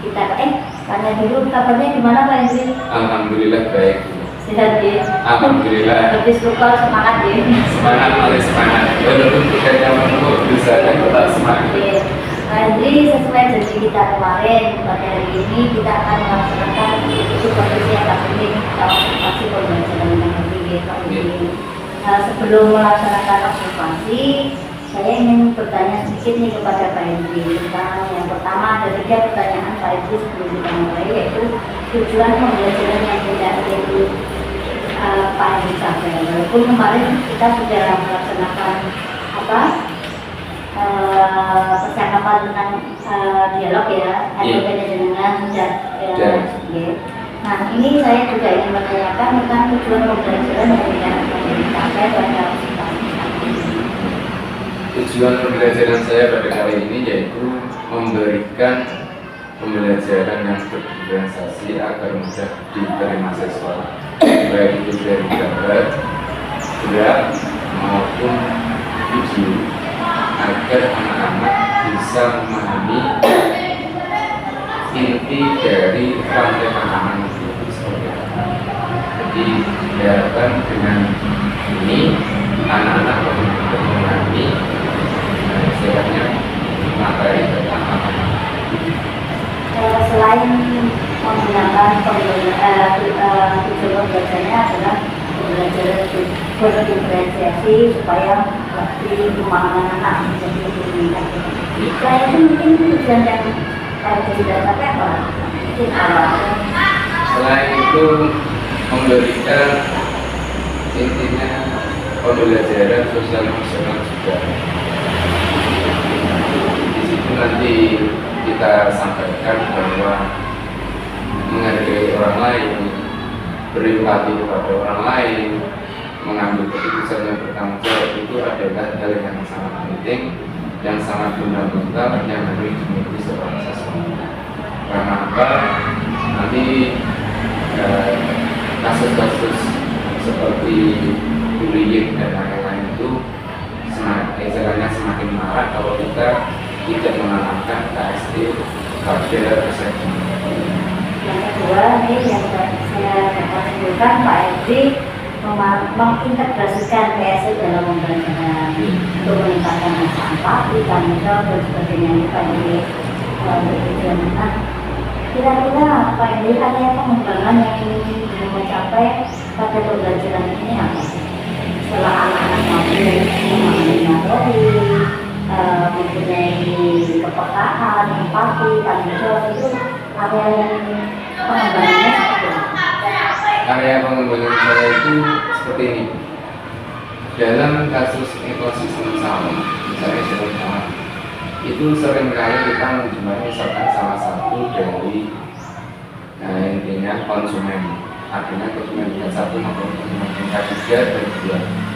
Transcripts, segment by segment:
kita tanya dulu kabarnya gimana Pak Hendri? Alhamdulillah baik. Sehat ya? Alhamdulillah. Lebih suka semangat ya? Semangat oleh semangat. Walaupun tidak nyaman bisa dan tetap semangat. Pak Hendri, sesuai janji kita kemarin, pada hari ini kita akan melaksanakan supervisi akademik observasi pembelajaran yang lebih Pak Hendri. Sebelum melaksanakan observasi, saya ingin bertanya sedikit nih kepada Pak Hendri tentang yang pertama, ada 3 pertanyaan Pak Hendri sebelum kita mulai, yaitu tujuan pembelajaran yang tidak yaitu Pak Hendri capai. Walaupun kemarin kita sudah melaksanakan percakapan tentang dialog ya, ada dengan Nah, ini saya juga ingin menanyakan tentang tujuan pembelajaran yang tidak dicapai pada Tujuan pembelajaran saya pada kali ini yaitu memberikan pembelajaran yang berdifferensiasi agar mudah diterima siswa, baik itu dari gambar, gerak maupun video, agar anak-anak bisa memahami inti dari rantai makanan itu seperti apa. Jadi diharapkan dengan ini anak-anak benar-benar memahami istilahnya materi tentang makanan. Selain menggunakan tujuan pembelajarannya adalah pembelajaran berdifferensiasi supaya lebih pemahaman anak menjadi lebih meningkat. Selain itu mungkin tujuan yang tidak sampai apa? Mungkin apa? Selain itu memberikan intinya pembelajaran sosial emosional juga. Di situ nanti kita sampaikan bahwa menghargai orang lain, berempati kepada orang lain, mengambil keputusan yang bertanggung jawab itu adalah hal yang sangat penting, yang sangat fundamental yang harus dimiliki seorang siswa. Karena apa? Nanti kasus-kasus seperti bullying dan lain-lain itu semakin marak kalau kita tidak menanamkan KSD pada kesehatan. Yang kedua nih yang saya dapat simpulkan, Pak Hendri mengintegrasikan KSD dalam pembelajaran untuk meningkatkan rasa empati, tanggung jawab dan sebagainya. Pak Hendri nah, kira-kira Pak Hendri ada pengembangan yang ingin mencapai pada pembelajaran ini apa? Setelah anak-anak mampu memahami materi, mempunyai kepekaan, empati, tanggung jawab, itu area yang pengembangannya seperti apa? Area pengembangan saya itu seperti ini. Dalam kasus ekosistem sawah, misalnya sawah sawah, itu seringkali kita menjumpai misalkan salah satu dari intinya konsumen, artinya konsumen tingkat 1 maupun konsumen tingkat 3 dan 2.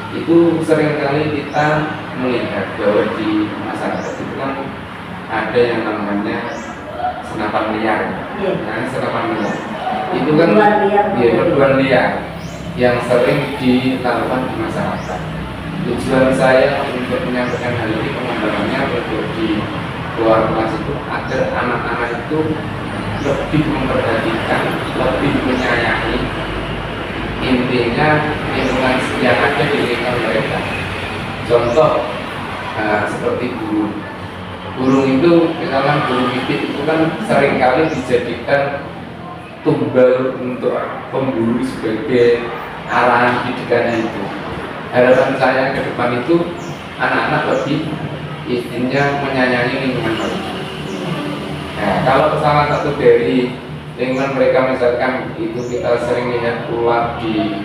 Itu seringkali kita melihat bahwa di masyarakat itu kan ada yang namanya senapan liar. Nah, senapan liar itu kan perburuan liar yang sering dilakukan di masyarakat. Tujuan saya untuk menyampaikan hal ini pengembangannya untuk di luar kelas itu agar anak-anak itu lebih memperhatikan, lebih menyayangi intinya lingkungan yang ada di lingkungan mereka. Contoh seperti burung itu, misalkan burung pipit itu kan seringkali dijadikan tumbal untuk pemburu sebagai arahan didikannya itu. Harapan saya ke depan itu anak-anak lebih intinya menyayangi lingkungan mereka. Nah, kalau salah satu dari lingkungan mereka misalkan itu kita sering lihat ular di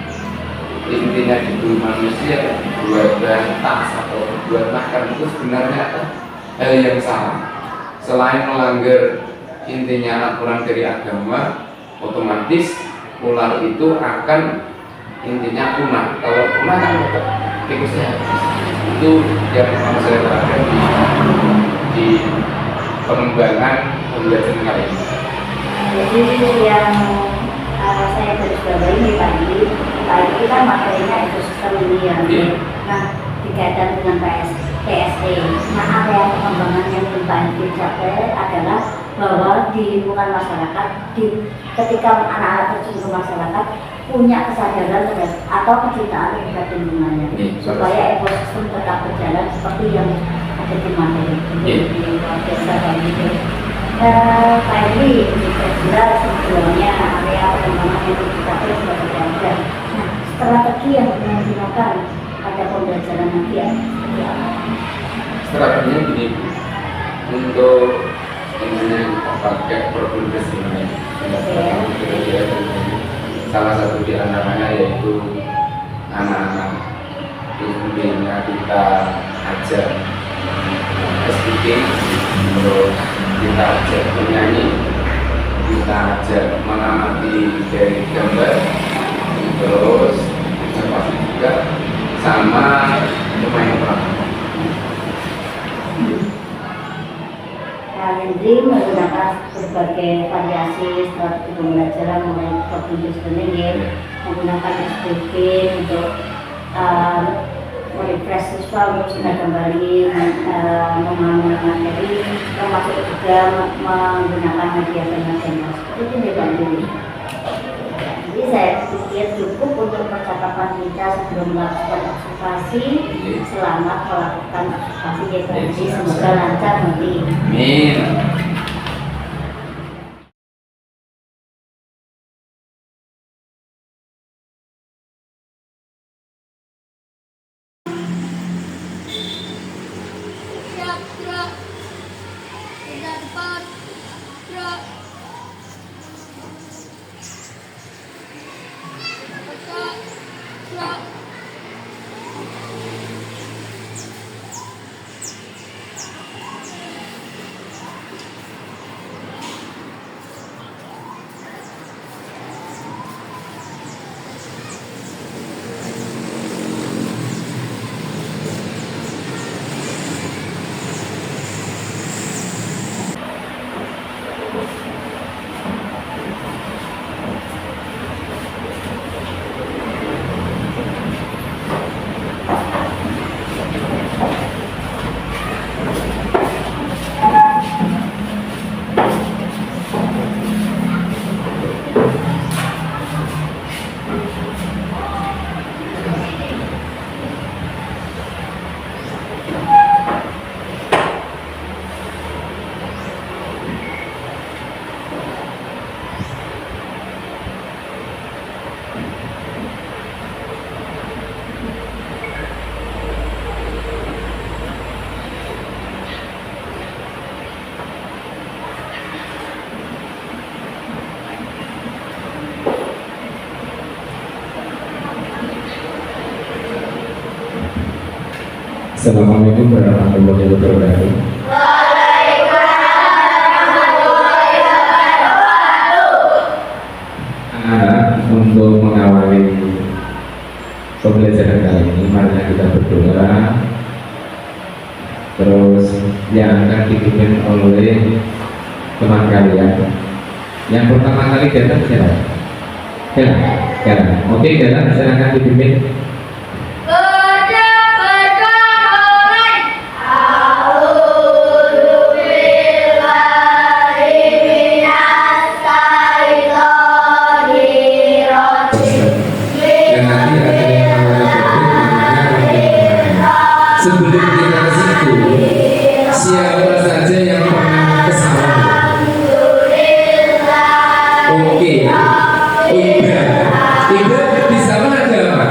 intinya diburu manusia buat tas atau buat makan, itu sebenarnya hal yang salah. Selain melanggar intinya aturan dari agama, otomatis ular itu akan intinya punah. Kalau punah kan tikusnya itu yang mau saya terapkan di pengembangan pembelajaran kali ini. Jadi yang saya garis bawahi nih tadi kita materinya ekosistem ini ya. Nah, dikaitkan dengan PSD. Nah, area pengembangan yang belum dicapai adalah bahwa di lingkungan masyarakat, ketika anak-anak terjun ke masyarakat punya kesadaran atau kecintaan terhadap lingkungannya, supaya ekosistem tetap berjalan seperti yang ada di materi di luar desa dan gitu. Pak Edi bisa jelas sebelumnya area pengembangan yang kita sudah berada. Nah, strategi yang digunakan pada pembelajaran nanti ya seperti apa? Strateginya gini, untuk ini kita pakai progres ini. Salah satu di antaranya yaitu anak-anak intinya kita ajar speaking, terus kita ajar menyanyi, kita ajar mengamati dari gambar, terus observasi juga sama bermain peran. Pak Hendri menggunakan berbagai variasi strategi pembelajaran mulai cognitive learning, menggunakan SPP untuk merefresh siswa untuk sudah kembali memahami materi, termasuk juga menggunakan media konvensional seperti itu Pak Hendri. Jadi saya pikir cukup untuk percakapan kita sebelum melakukan observasi. Selamat melakukan observasi ya Pak Hendri, semoga lancar nanti. Amin. Assalamualaikum warahmatullahi wabarakatuh. Untuk mengawali pembelajaran kali ini, mari kita berdoa. Terus yang akan dipimpin oleh teman kalian. Yang pertama kali datang siapa? Kalian. Oke, kalian silakan dipimpin. Sebelum kita ke situ, siapa saja yang pernah ke sawah? Oke, Iba di sawah ada apa?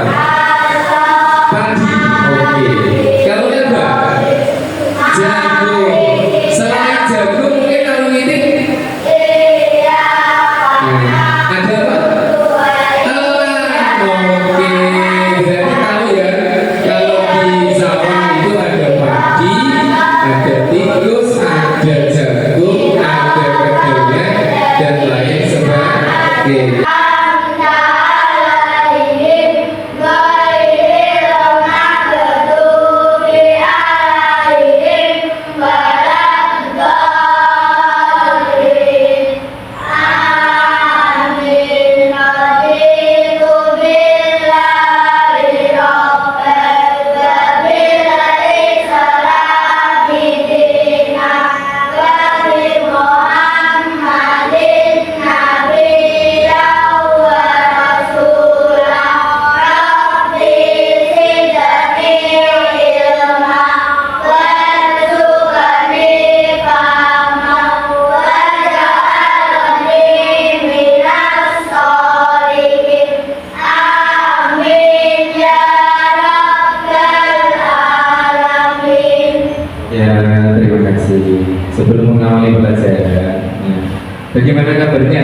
Bagaimana kabarnya?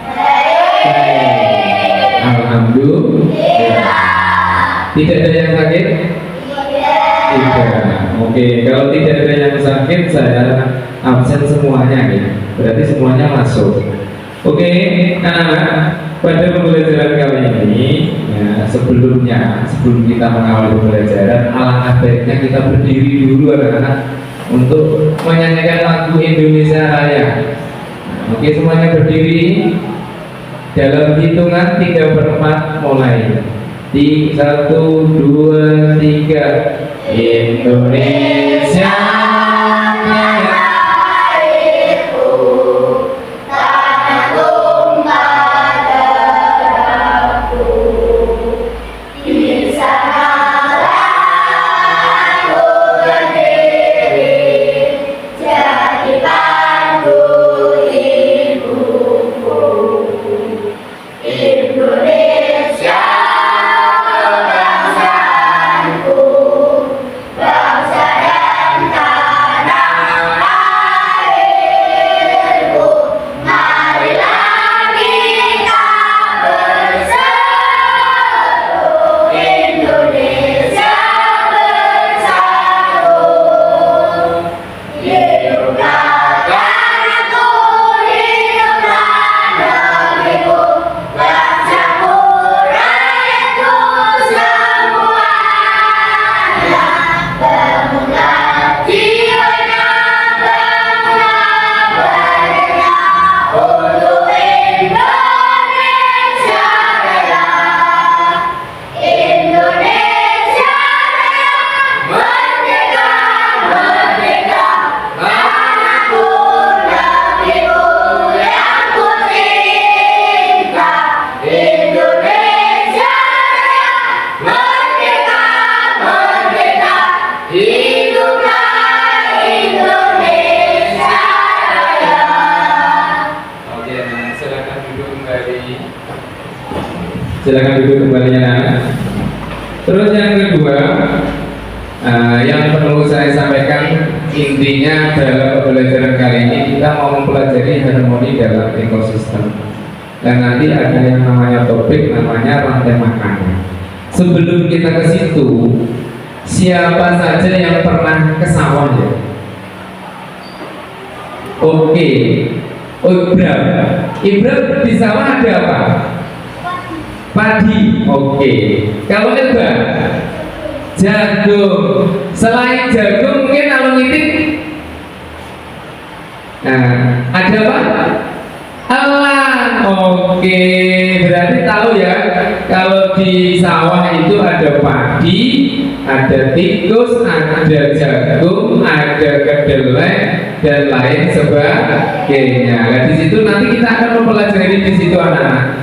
Baik. Alhamdulillah. Tidak ada yang sakit? Tidak. Oke, kalau tidak ada yang sakit, saya absen semuanya ya. Berarti semuanya masuk. Oke, anak-anak, pada pembelajaran kali ini, ya, sebelum kita mengawali pembelajaran, alangkah baiknya kita berdiri dulu anak-anak untuk menyanyikan lagu Indonesia Raya. Oke, semuanya berdiri dalam hitungan 3/4 mulai. 1, 2, 3. Indonesia Raya. Silakan duduk kembali anak. Terus yang kedua, yang perlu saya sampaikan, intinya dalam pembelajaran kali ini kita mau mempelajari harmoni dalam ekosistem. Dan nanti ada yang namanya topik, namanya rantai makanan. Sebelum kita ke situ, siapa saja yang pernah ke sawah ya? Oke. Oh, Ibram di sawah ada apa? Padi. Oke. Kalau enggak, jagung. Selain jagung mungkin kalau ngitik, ada apa? Elang. Oke. Berarti tahu ya, kalau di sawah itu ada padi, ada tikus, ada jagung, ada kedelai, dan lain sebagainya. Nah, di situ nanti kita akan mempelajari di situ anak-anak.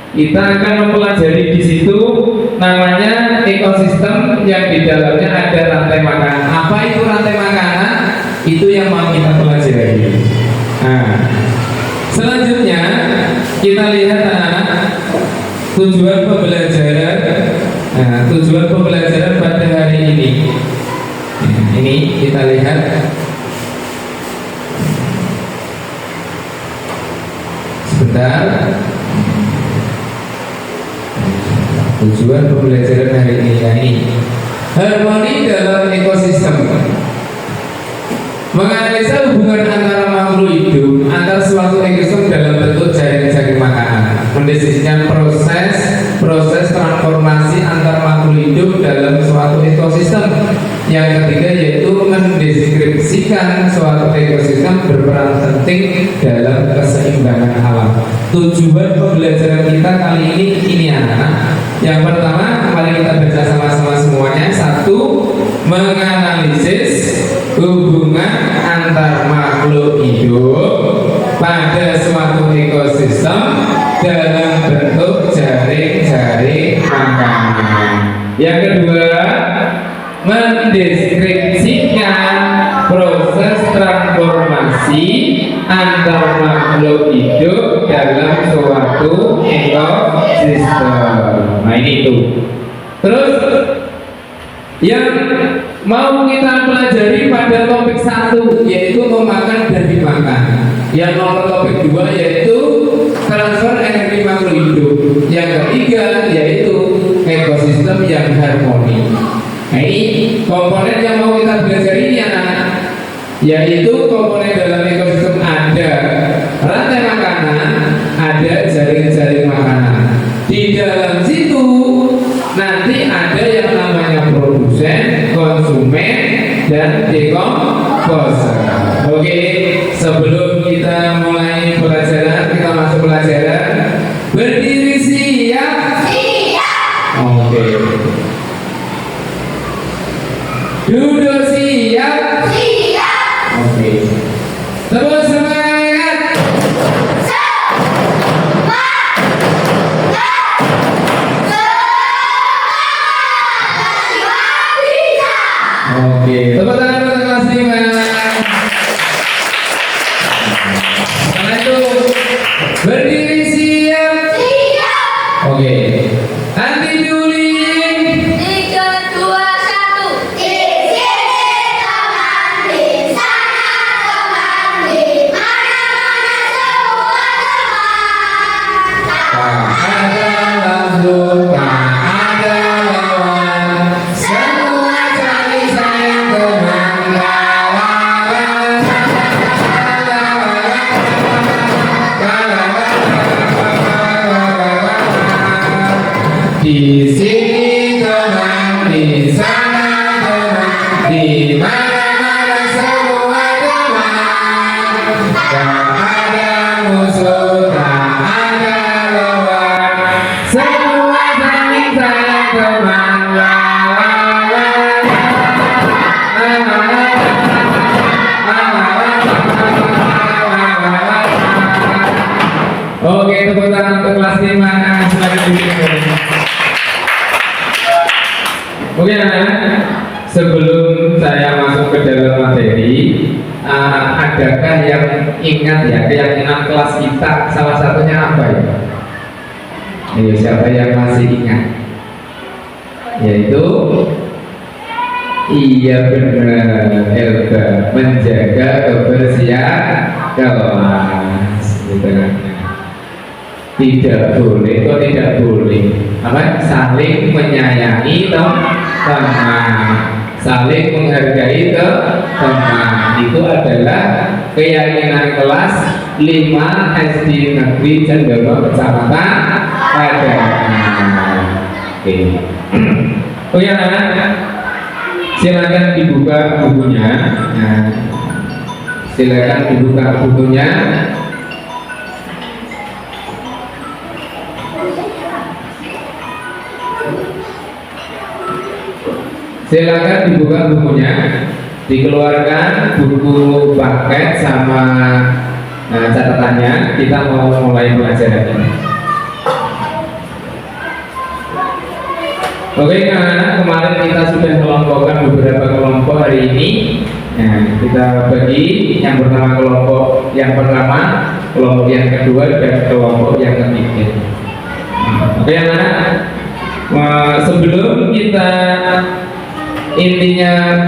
Kita akan mempelajari di situ namanya ekosistem yang di dalamnya ada rantai makanan. Apa itu rantai makanan? Itu yang mau kita pelajari. Nah, selanjutnya kita lihat anak-anak tujuan pembelajaran. Nah, tujuan pembelajaran pada hari ini. Ini kita lihat. Sebentar. Tujuan pembelajaran hari ini harmoni dalam ekosistem, menganalisa hubungan antara makhluk hidup antara suatu ekosistem dalam bentuk jaring-jaring makanan, mendeskripsikan proses transformasi antar makhluk hidup dalam suatu ekosistem. Yang ketiga yaitu mendeskripsikan suatu ekosistem berperan penting dalam keseimbangan alam. Tujuan pembelajaran kita kali ini anak-anak. Yang pertama, mari kita baca sama-sama semuanya. 1. Menganalisis hubungan antar makhluk hidup pada suatu ekosistem dalam bentuk jaring-jaring makanan. Yang kedua, mendeskripsikan proses transformasi antar makhluk hidup dalam suatu ekosistem. Nah ini itu. Terus yang mau kita pelajari pada topik 1 yaitu memakan dan dimakan. Yang nomor topik 2 yaitu transfer energi makhluk hidup. Yang ketiga yaitu ekosistem yang harmoni. Nah, ini komponen yang mau kita belajar ini anak, yaitu komponen dalam ekosistem ada rantai makanan, ada jaring-jaring makanan. Di dalam situ nanti ada yang namanya produsen, konsumen, dan dekomposer. Oke, sebelum kita mulai pelajaran, kita masuk pelajaran. Berdiri siap? Siap. Oke. Duduk siap? Siap. Oke. Terus semangat. Oke, tepuk tangan untuk kelas 5. Setelah itu berdiri siap? Siap. Oke. Anti duling. 3, 2, 1. Di sini teman, di sana teman, di mana-mana semua teman. Tak ada langsung, tak ada lawan. Semua cari sayang teman. Di sini teman, di sana teman, di mana-mana semua teman. Tak ada musuh, tak ada lawan. Semua saling sayang teman. Oke, tepuk tangan untuk kelas 5. Silakan duduk. Oke, anak-anak, sebelum saya masuk ke dalam materi, adakah yang ingat ya keyakinan kelas kita? Salah satunya apa ya? Ayo, siapa yang masih ingat? Yaitu iya benar, Elga, menjaga kebersihan kelas. Gitu. Tidak boleh, kok tidak boleh apa? Saling menyayangi teman, saling menghargai teman. Itu adalah keyakinan kelas 5 SD Negeri Cenderawasih Kecamatan Padangan. Oke. Oh ya, anak-anak, silakan dibuka bukunya. Nah, silakan dibuka bukunya. Silakan dibuka bukunya, dikeluarkan buku paket sama catatannya. Kita mau mulai pelajaran ini. Oke, anak-anak, kemarin kita sudah kelompokkan beberapa kelompok hari ini. Nah, kita bagi yang pertama kelompok yang pertama, kelompok yang kedua, dan kelompok yang ketiga. Oke, anak-anak, sebelum kita intinya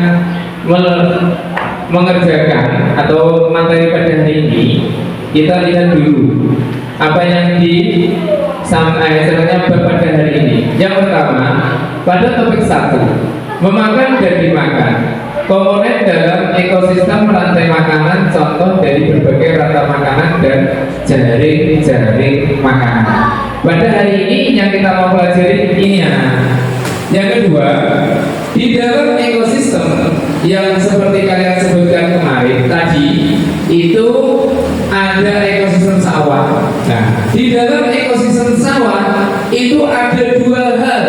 mengerjakan atau materi pada hari ini, kita lihat dulu apa yang disampaikan pada hari ini. Yang pertama, pada topik 1, memakan dan dimakan, komponen dalam ekosistem rantai makanan, contoh dari berbagai rantai makanan dan jaring-jaring makanan. Pada hari ini yang kita mau pelajari ini ya. Yang kedua, di dalam ekosistem yang seperti kalian sebutkan kemarin tadi, itu ada ekosistem sawah. Nah, di dalam ekosistem sawah itu ada 2 hal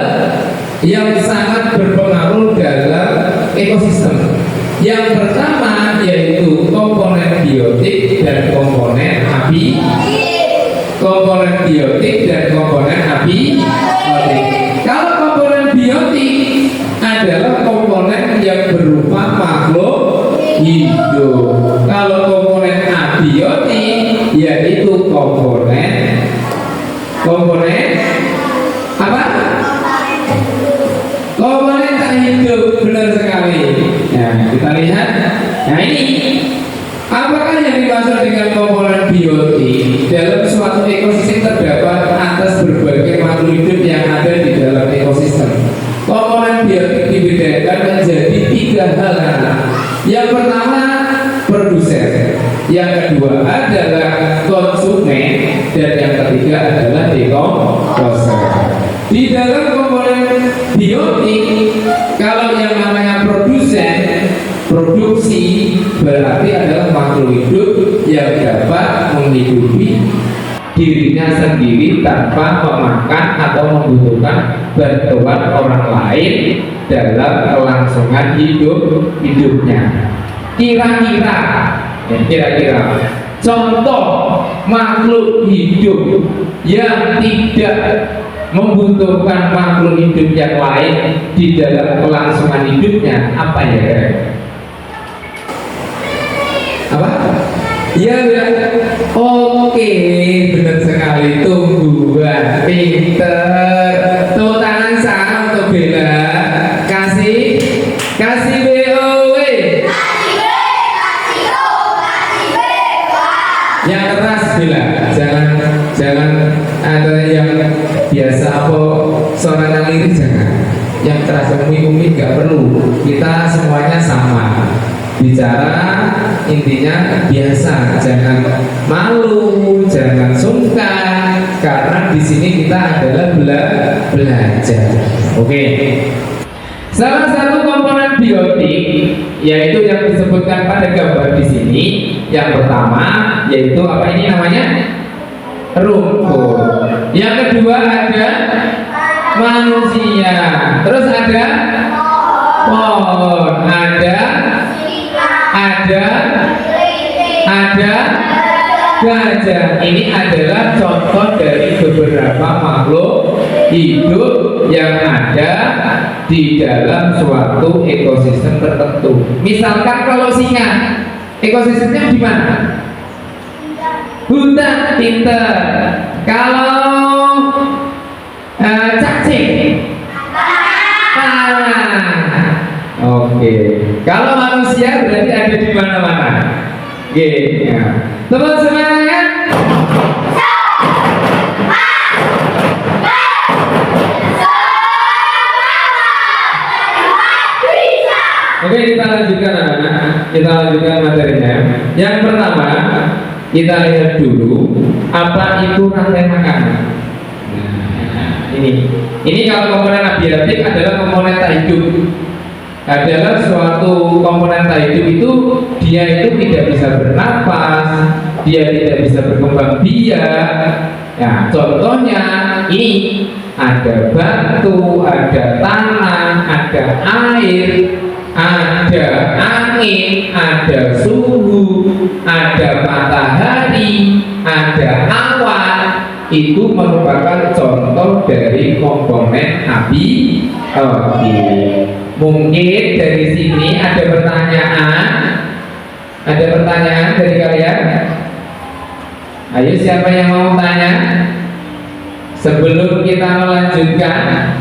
yang sangat berpengaruh dalam ekosistem. Yang pertama yaitu komponen biotik dan komponen biotik dan komponen abiotik. Kalau komponen biotik adalah komponen yang berupa makhluk hidup. Kalau komponen abiotik yaitu komponen apa? Komponen tak hidup, benar sekali. biotik dalam suatu ekosistem terdapat atas berbagai makhluk hidup yang ada di dalam ekosistem. Komponen biotik dibedakan menjadi 3 hal. Yang pertama produsen, yang kedua adalah konsumen, dan yang ketiga adalah dekomposer. Di dalam komponen biotik, kalau yang namanya produsen, produksi berarti adalah makhluk hidup yang dapat menghidupi dirinya sendiri tanpa memakan atau membutuhkan bantuan orang lain dalam kelangsungan hidupnya. Kira-kira contoh makhluk hidup yang tidak membutuhkan makhluk hidup yang lain di dalam kelangsungan hidupnya apa ya? Apa? Ya, oke, benar sekali, tumbuhan pinter. Tepuk tangan sama untuk Bella. Kasih BOW. Yang keras Bella, jangan ada yang biasa apa suara lirik, jangan. Yang keras, yang umi nggak perlu. Kita semuanya sama. Bicara intinya biasa, jangan malu, jangan sungkan, karena di sini kita adalah belajar. Oke. Salah satu komponen biotik yaitu yang disebutkan pada gambar di sini. Yang pertama yaitu apa ini namanya? Rumput. Yang kedua ada manusia. Terus ada pohon, ada gajah. Ini adalah contoh dari beberapa makhluk hidup yang ada di dalam suatu ekosistem tertentu. Misalkan kalau singa, ekosistemnya di mana? Hutan, pinter. Kalau cacing, tanah. Oke. Kalau manusia berarti ada di mana-mana. Oke. Ya. Teman semangat. Oke, kita lanjutkan anak-anak. Kita lanjutkan materinya. Yang pertama, kita lihat dulu apa itu rantai makanan. Nah, ini kalau komponen abiotik adalah komponen tak hidup. Adalah suatu komponen tak hidup itu dia itu tidak bisa bernapas, dia tidak bisa berkembang biak. Ya, contohnya ini ada batu, ada tanah, ada air, ada angin, ada suhu, ada matahari, ada awan. Itu merupakan contoh dari komponen abiotik. Mungkin dari sini ada pertanyaan. Ada pertanyaan dari kalian? Ayo, siapa yang mau tanya? Sebelum kita melanjutkan,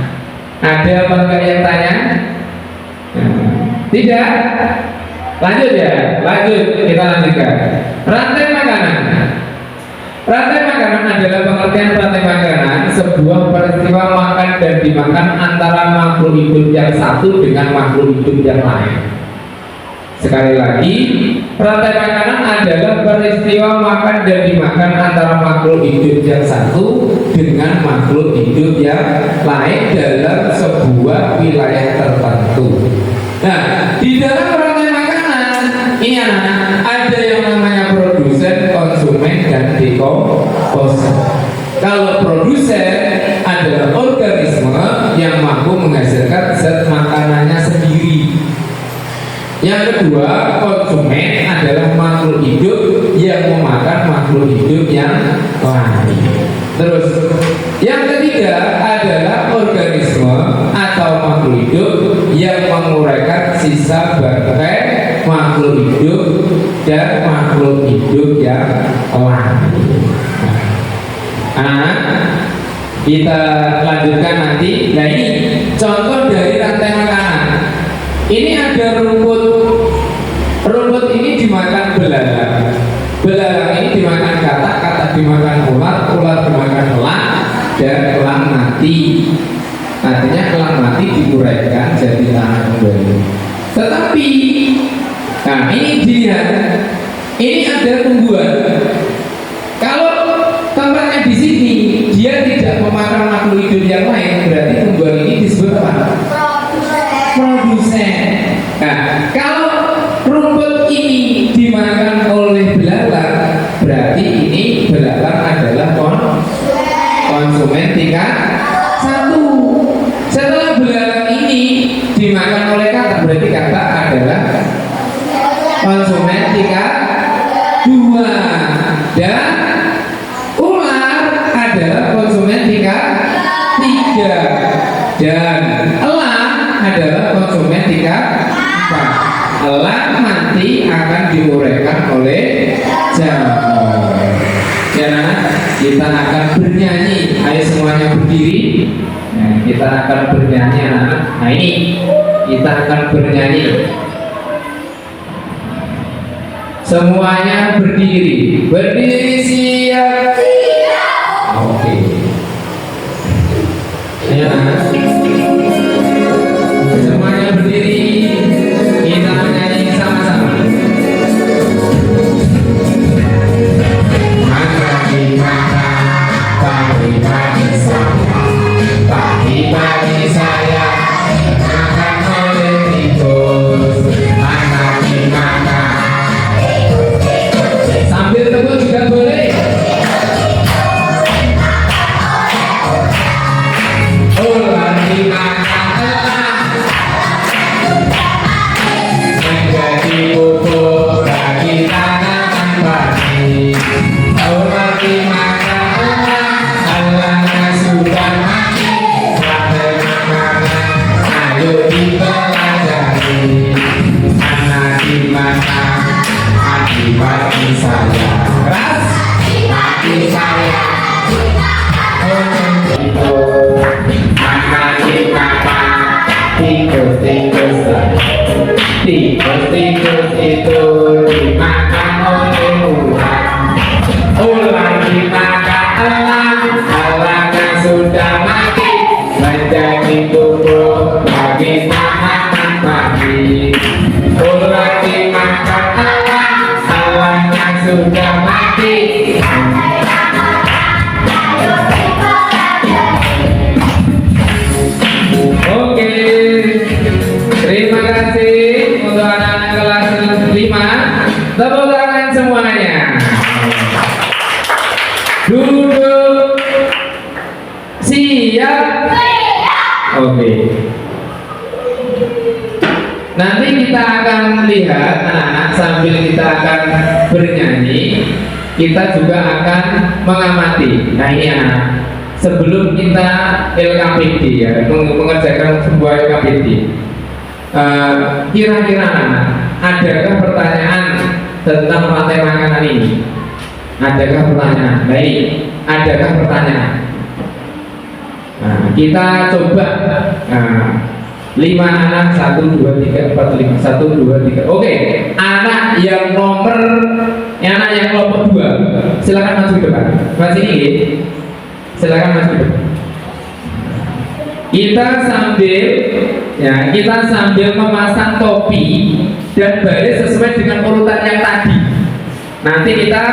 ada apa enggak yang tanya? Tidak? Lanjut ya? Lanjut, kita lanjutkan. Rantai makanan. Rantai makanan adalah pengertian rantai makanan, sebuah peristiwa makan dan dimakan antara makhluk hidup yang satu dengan makhluk hidup yang lain. Sekali lagi, rantai makanan adalah peristiwa makan dan dimakan antara makhluk hidup yang satu dengan makhluk hidup yang lain dalam sebuah wilayah tertentu. Nah, di dalam rantai makanan ini ada yang namanya produsen, konsumen, dan dekomposer. Kalau produsen adalah organisme yang mampu menghasilkan zat makanannya sendiri. Yang kedua, konsumen adalah makhluk hidup yang memakan makhluk hidup yang lain. Terus, yang ketiga adalah organisme atau makhluk hidup yang menguraikan sisa bangkai makhluk hidup dan makhluk hidup yang lain. Kita lanjutkan nanti. Nah, ini contoh dari rantai makanan. Ini ada rumput. Rumput ini dimakan belalang. Belalang ini dimakan dimakan ular, ular dimakan elang, dan elang mati. Artinya elang mati diuraikan jadi tanah kembali. Tetapi, nah ini dilihat, ini ada tumbuhan. Kalau tempatnya di sini, dia tidak memakan makhluk hidup yang lain, berarti tumbuhan ini disebut apa? Produsen. Nah, kalau rumput ini dimakan oleh belalang, berarti ini belalang adalah konsumen tingkat 1. Setelah belalang ini dimakan oleh katak, berarti katak adalah konsumen tingkat 2. Dan ular adalah konsumen tingkat 3. Dan elang adalah konsumen tingkat 4. Elang nanti akan diuraikan oleh jamur. Ya, kita akan bernyanyi. Ayo semuanya berdiri. Nah, kita akan bernyanyi, anak-anak. Nah ini kita akan bernyanyi. Semuanya berdiri. Berdiri siap. Oke. Ayo, anak. Semuanya berdiri. Kita menyanyi sama-sama. Pagi-pagi saya makan oleh tikus. Anak dimakan sambil tebus juga boleh. Ular dimakan elang menjadi pupuk bagi tanaman padi. Ular dimakan elang, elangnya sudah mati. Ayo dipelajari. Anak dimakan pagi-pagi saya. Keras. Pagi saya. Anak dimakan tikus-tikus. Tikus-tikus itu dimakan oleh ular. Ular dimakan elang, elangnya sudah mati. Menjadi pupuk bagi tanaman padi. Ular dimakan elang, elangnya sudah mati. Oke, terima kasih untuk anak-anak kelas 5. Tepuk tangan semuanya. Duduk. Siap. Oke. Nanti kita akan lihat anak-anak sambil kita akan bernyanyi, kita juga akan mengamati. Nah ini anak, sebelum kita LKPD ya, mengerjakan sebuah LKPD, kira-kira anak, adakah pertanyaan tentang rantai makanan ini? Adakah pertanyaan? Baik, adakah pertanyaan? Nah, kita coba 5 anak 1, 2, 3, 4, 5 1, 2, 3. Oke, anak yang nomor anak yang kelompok 2 silakan maju ke depan. Mas ini silakan maju ke depan. Kita sambil memasang topi dan baris sesuai dengan urutan yang tadi. Nanti kita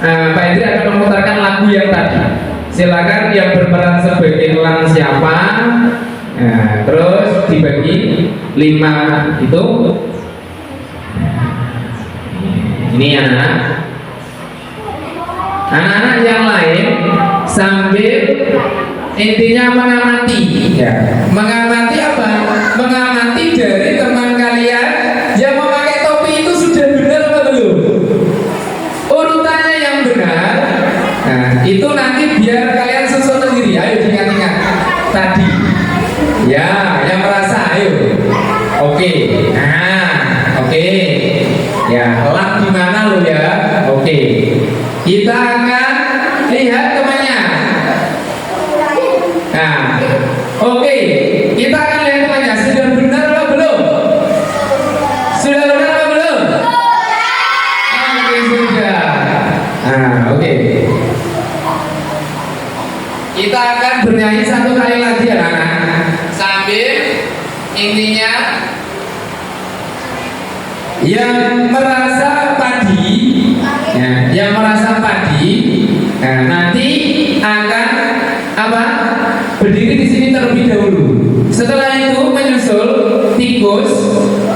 Pak Indri akan memutarkan lagu yang tadi. Silakan yang berperan sebagai elang siapa. Nah, terus dibagi 5 itu. Ini anak-anak yang lain sambil intinya mengamati ya. Mengamati apa? Mengamati dari teman kalian yang memakai topi itu sudah benar atau belum? Urutannya yang benar. Nah, itu nanti biar kalian susun sendiri. Ayo diingat-ingat tadi. Ya, yang merasa ayo. Oke. Nah, oke. Ya, elang gimana lo ya? Oke. Kita akan lihat temannya. Nah, oke. Kita akan lihat temannya. Sudah benar atau belum? Sudah benar atau belum? Oke, sudah. Nah, oke. Oke. Kita akan bernyanyi satu kali lagi ya anak-anak. Sambil intinya yang merasa padi, ya, yang merasa padi, nah, nanti akan apa? Berdiri di sini terlebih dahulu. Setelah itu menyusul tikus,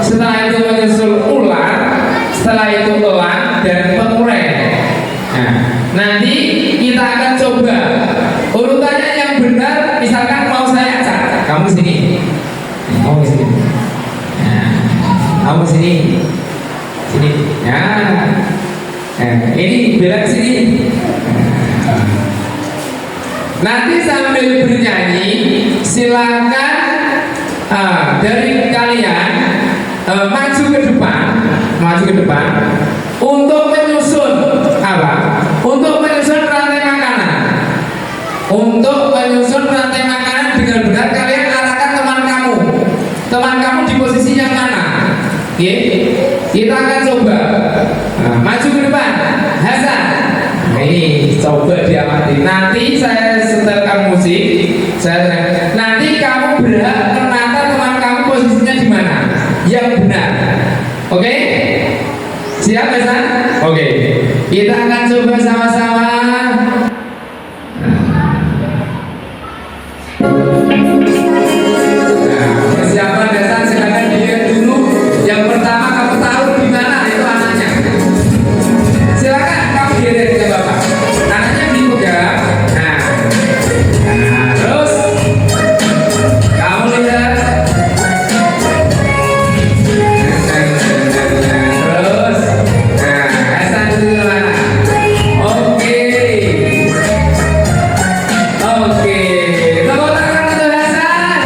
setelah itu menyusul ular, setelah itu elang dan pengurai. Nah, nanti kita akan coba urutannya yang benar. Misalkan mau saya acak, kamu sini, kamu sini, nah, kamu sini, sini, ya, nah, ini belak sini. Nanti sambil bernyanyi, silakan dari kalian maju ke depan untuk menyusun apa? Untuk menyusun rantai makanan. Untuk menyusun rantai makanan dengan benar kalian arahkan teman kamu di posisi yang mana? Oke, kita akan coba. Maju ke depan, Hasan. Nah, ini coba diamati. Nanti saya setelkan musik. Nanti kamu berhak menata teman kamu posisinya di mana? Yang benar. Oke? Siap, Hasan? Oke. Kita akan coba sama-sama. Persiapan Hasan silakan dilihat dulu. Yang pertama kamu tahu di mana itu anaknya. Silakan kamu dilihat ke bapak. Anaknya dipegang. Nah, terus kamu lihat. Terus, nah, Hasan dulu mana? Oke. Tepuk tangan untuk Hasan.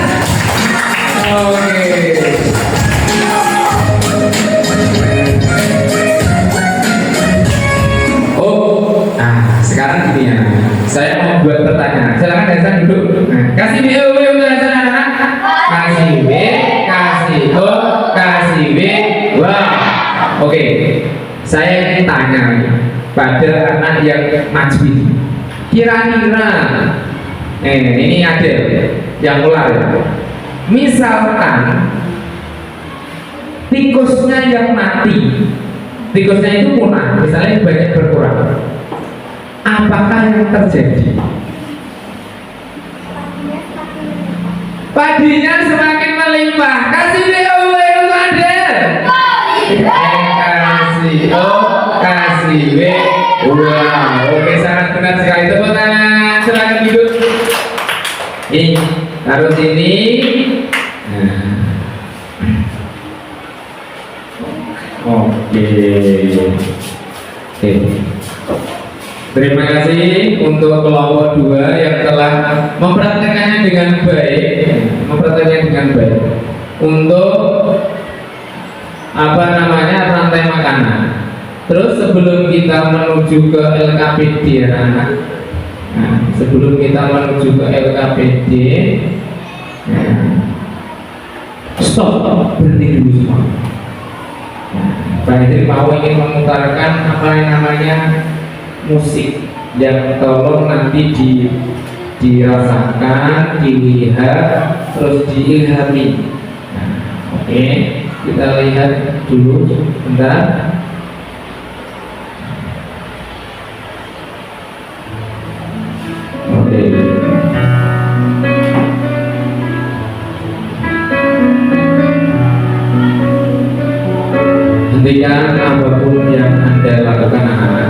Oke. Sekarang gini ya, saya mau buat pertanyaan. Silakan Hasan duduk. Nah, kasih B untuk Hasan anak-anak. Kasih B, kasih O, kasih B. Wow. Oke. Saya ingin tanya pada anak yang maju ini. Kira-kira, ini ada yang ular. Misalkan tikusnya yang mati, tikusnya itu punah, misalnya banyak berkurang. Apakah yang terjadi? Padinya semakin melimpah. Kasih BO untuk Anda. Kasih O, kasih B. Wow, oke, sangat benar sekali. Tepuk tangan. Silakan duduk. Ini taruh sini. Oke. Terima kasih untuk kelompok 2 yang telah mempraktekannya dengan baik, untuk rantai makanan. Terus sebelum kita menuju ke LKPD anak-anak, sebelum kita menuju ke LKPD, stop, berhenti dulu semua. Pak Idri mau ingin memutarkan apa yang namanya musik yang tolong nanti dirasakan, dilihat, terus diilhami. Oke, kita lihat dulu bentar. Oke. Hentikan apapun yang Anda lakukan anak-anak.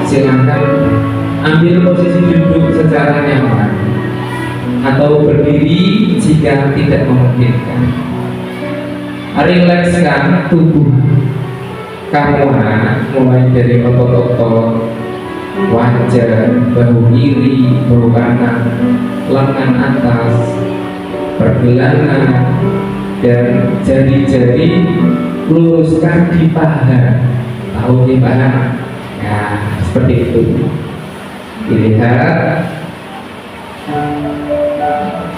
Silakan ambil posisi duduk secara nyaman atau berdiri jika tidak memungkinkan. Rilekskan tubuh kamu anak, mulai dari otot-otot wajah, bahu kiri, bahu kanan, lengan atas, pergelangan, dan jari-jari luruskan di paha. Tahu di paha? Ya, seperti itu. Dilihat,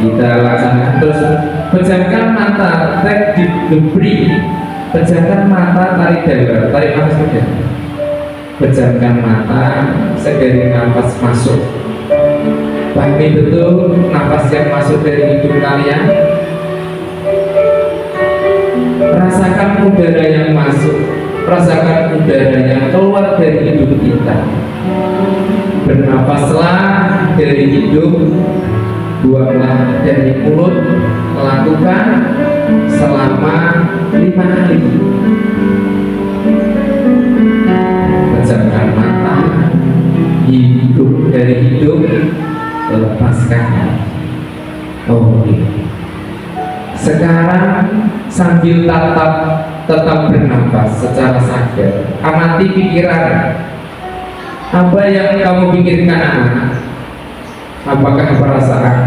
kita laksanakan terus. Pejamkan mata, tarik di beri. Pejamkan mata, tarik dalam, tarik nafas saja. pejamkan mata, sadari nafas masuk. Pahami betul nafas yang masuk dari hidung kalian. Rasakan udara yang masuk, rasakan udara yang keluar dari hidung kita. Bernafaslah dari hidung, buanglah dari mulut. Lakukan selama 5 hari. Pejamkan mata, hidup dari hidung, lepaskan. Oke. Sekarang sambil tetap bernafas secara sadar, amati pikiran. Apa yang kamu pikirkan, anak? Apakah perasaan?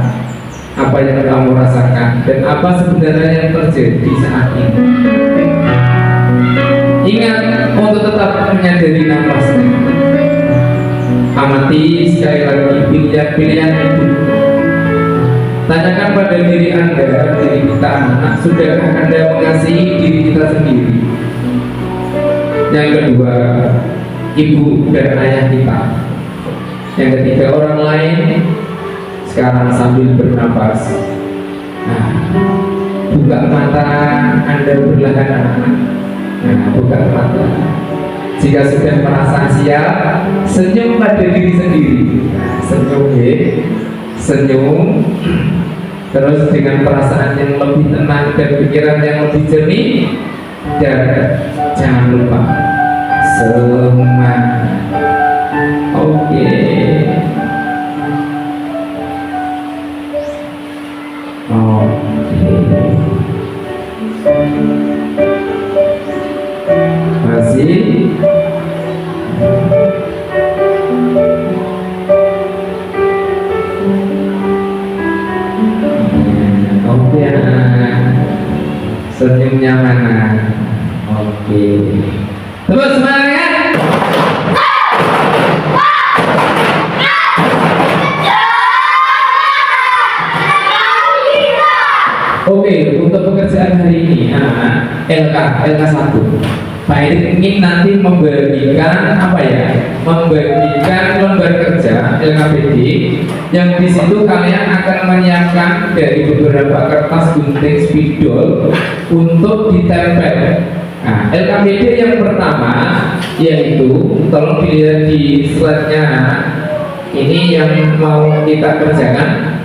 Apa yang kamu rasakan? Dan apa sebenarnya yang terjadi saat ini? Ingat untuk tetap menyadari nafasnya. Amati sekali lagi pilihan-pilihan itu. Tanyakan pada diri Anda, diri kita anak, sudahkah Anda mengasihi diri kita sendiri? Yang kedua, ibu dan ayah kita. Yang ketiga, orang lain. Sekarang sambil bernapas, nah, buka mata Anda perlahan anak-anak. Nah, buka mata. Jika sudah merasa siap, senyum pada diri sendiri. Nah, senyum ya. Senyum. Terus dengan perasaan yang lebih tenang dan pikiran yang lebih jernih. Dan jangan lupa semangat. Oke. Masih. Oke, senyumnya mana? Oke, terus semangat. Oke, untuk pekerjaan hari ini anak LK 1. Pak Erik ingin nanti membagikan apa ya? Membagikan lembar kerja LKPD yang di situ kalian akan menyiapkan dari beberapa kertas gunting spidol untuk ditempel. Nah, LKPD yang pertama yaitu, tolong dilihat di slide-nya. Ini yang mau kita kerjakan.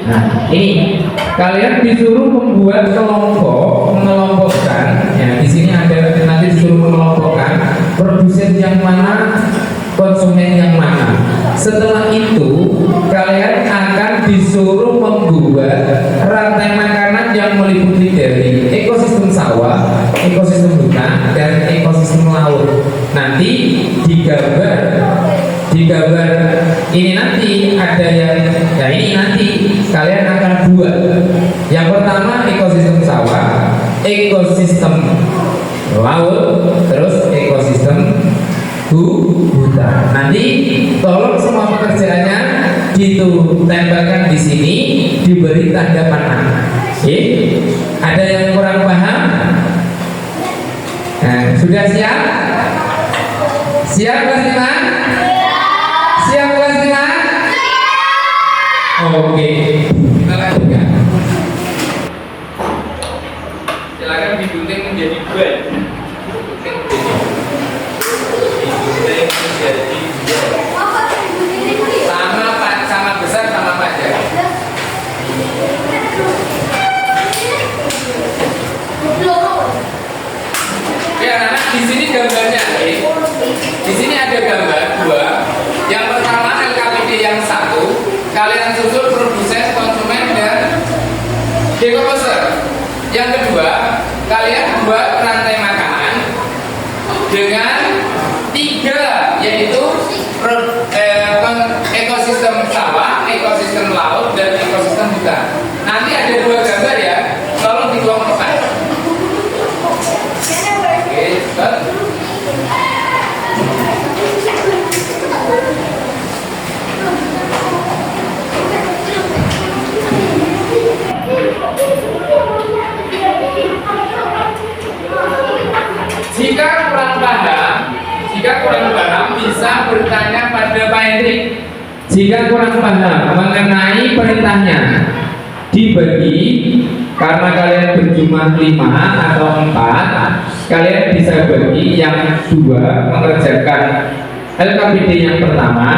Nah, ini kalian disuruh membuat kelompok, mengelompokkan. Ya, di sini ada nanti disuruh mengelompokkan produsen yang mana, konsumen yang mana. Setelah itu, kalian akan disuruh membuat rantai makanan yang meliputi dari ekosistem sawah, ekosistem hutan, dan ekosistem laut. Nanti digambar ini nanti ada yang, nah ini nanti kalian akan buat. Yang pertama ekosistem sawah, ekosistem laut, terus ekosistem hutan. Nanti tolong semua pekerjaannya ditempelkan di sini, diberi tanda panah. Ada yang kurang paham? Nah, sudah siap? Siap kelas 5? Siap kelas 5? Oke, kita lanjutkan. Silakan digunting menjadi 2. Digunting menjadi 2. Sama besar sama panjang. Ya, anak di sini gambarnya. Di sini ada gambar 2. Yang pertama LKPD yang 1, kalian susul produsen, konsumen, dan dekoposer. Yang kedua, kalian buat rantai makanan dengan 3, yaitu ekosistem sawah, ekosistem laut, dan ekosistem hutan. Nanti ada 2 gambar ya, tolong dikelompokkan. Oke, cepat. Jika kurang paham, jika Jika kurang paham mengenai perintahnya, dibagi karena kalian berjumlah 5 atau 4, kalian bisa bagi yang 2 mengerjakan LKPD yang pertama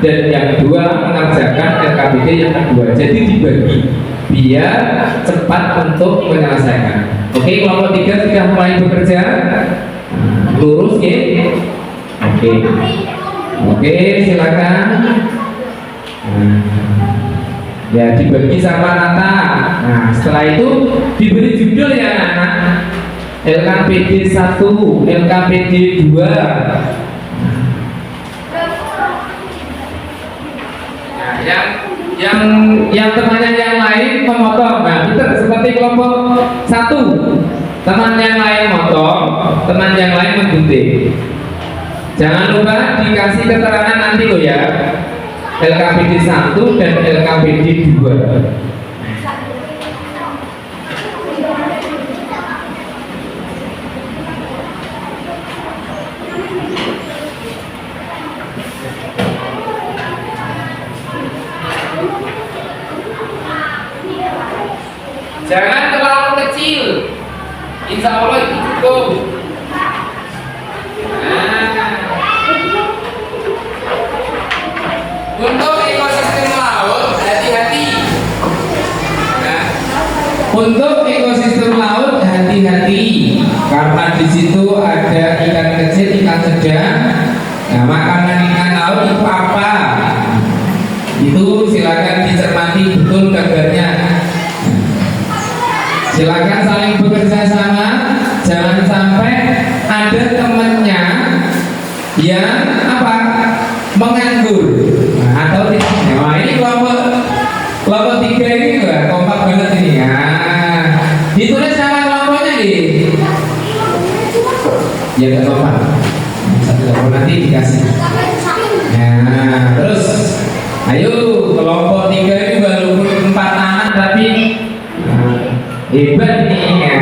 dan yang 2 mengerjakan LKPD yang kedua. Jadi dibagi biar cepat untuk menyelesaikan. Oke, kelompok 3 sudah mulai bekerja. Lurus ya. Oke, silakan. Ya, dibagi sama rata. Nah, setelah itu diberi judul ya anak-anak. LKPD 1, LKPD 2. Nah, yang temannya yang lain memotong. Nah, kita seperti kelompok 1. Teman yang lain motong, teman yang lain menggunting. Jangan lupa dikasih keterangan nanti loh ya. LKPD 1 dan LKPD 2. Jangan terlalu kecil. Insya Allah itu cukup. Untuk ekosistem laut, hati-hati. Nah, untuk ekosistem laut hati-hati karena di situ ada ikan kecil, ikan sedang. Nah, makanan ikan laut itu apa? Itu silakan dicermati betul gambarnya. Silakan saling bekerja sama, jangan sampai ada temannya yang apa? Menganggur. Nah, atau tidak. Nah, ini kelompok 3 ini juga kompak banget ini ya. Ditulis nama kelompoknya nih. Ya nggak apa-apa. Satu nanti dikasih. Nah, terus ayo kelompok 3 ini baru 4 anak tapi hebat nih ya.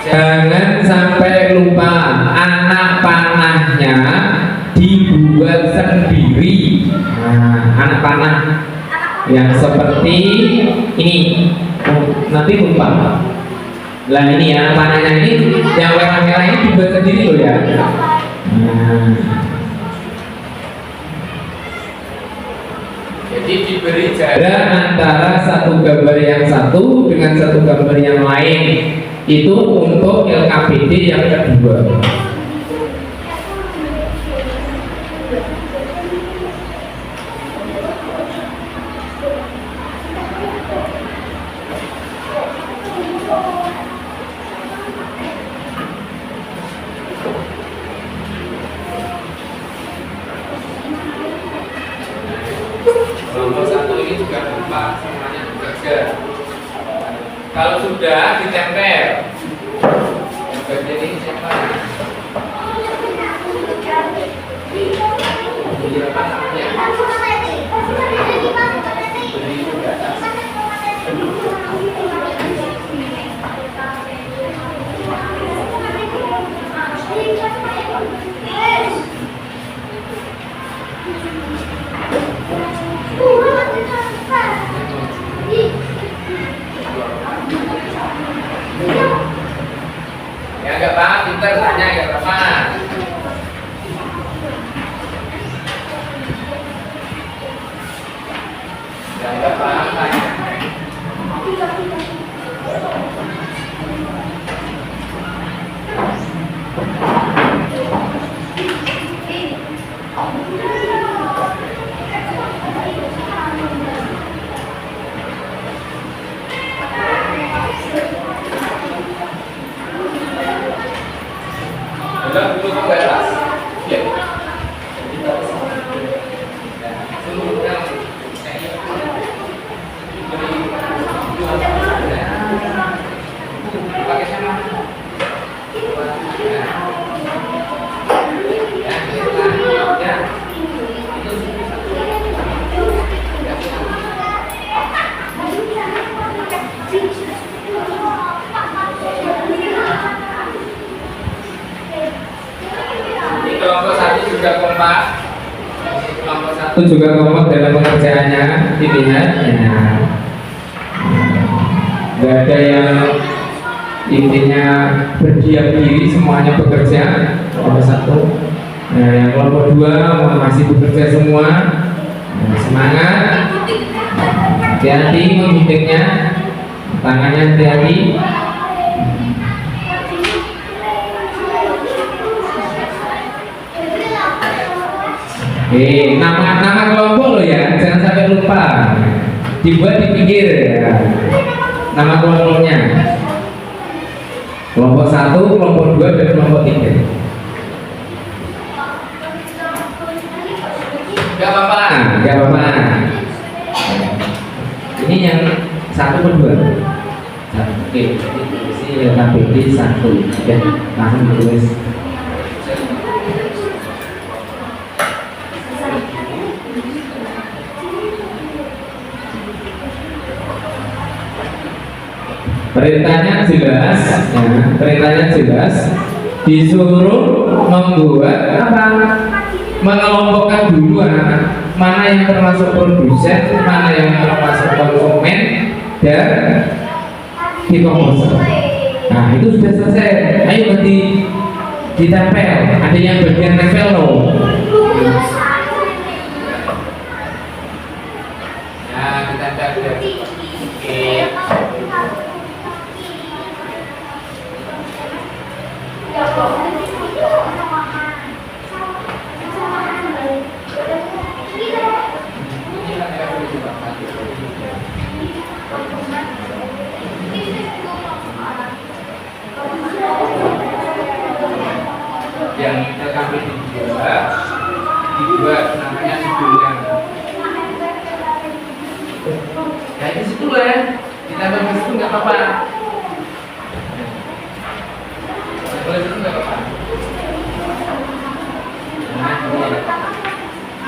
Jangan sampai lupa anak panahnya dibuat sendiri. Nah, anak panah yang seperti ini. Oh, nanti lupa. Lah ini anak panahnya ini yang merah-merah ini dibuat sendiri loh ya. Nah. Jadi diberi jarak antara satu gambar yang satu dengan satu gambar yang lain. Itu untuk LKPD yang kedua. Nomor 1 ini juga lupa semuanya bekerja. Kalau sudah ditempel, bagian ini siapa? Ya enggak paham, pintar tanya enggak paham. Ya enggak paham tanya. Udah dulu satu juga kompak dalam pengerjaannya, dilihat. Nah, nggak ada yang intinya berdiam diri, semuanya bekerja. Kelompok satu. Nah, yang kelompok dua masih bekerja semua. Nah, semangat, hati-hati membimbingnya, tangannya hati-hati. Nama kelompok lo ya, jangan sampai lupa. Dibuat di pinggir ya. Nama kelompoknya. Kelompok 1, kelompok 2, dan kelompok 3. Gak apa-apa. Gak apa-apa. Ini yang 1 atau 2? Oke. Ini yang KBD 1. Ya, langsung ditulis. Perintahnya jelas, ya, perintahnya jelas. Disuruh membuat apa? Mengelompokkan dulu mana yang termasuk produsen, mana yang termasuk konsumen, dan dikomposer. Nah itu sudah selesai. Ayo nanti ditempel. Ada yang bagian tempel loh. Nah ditempel. Oke. Yang LKPD dibuat namanya judulnya. Ya itu situ lah ya. Kita bahas itu nggak apa-apa. Boleh itu nggak apa-apa. Nah, ini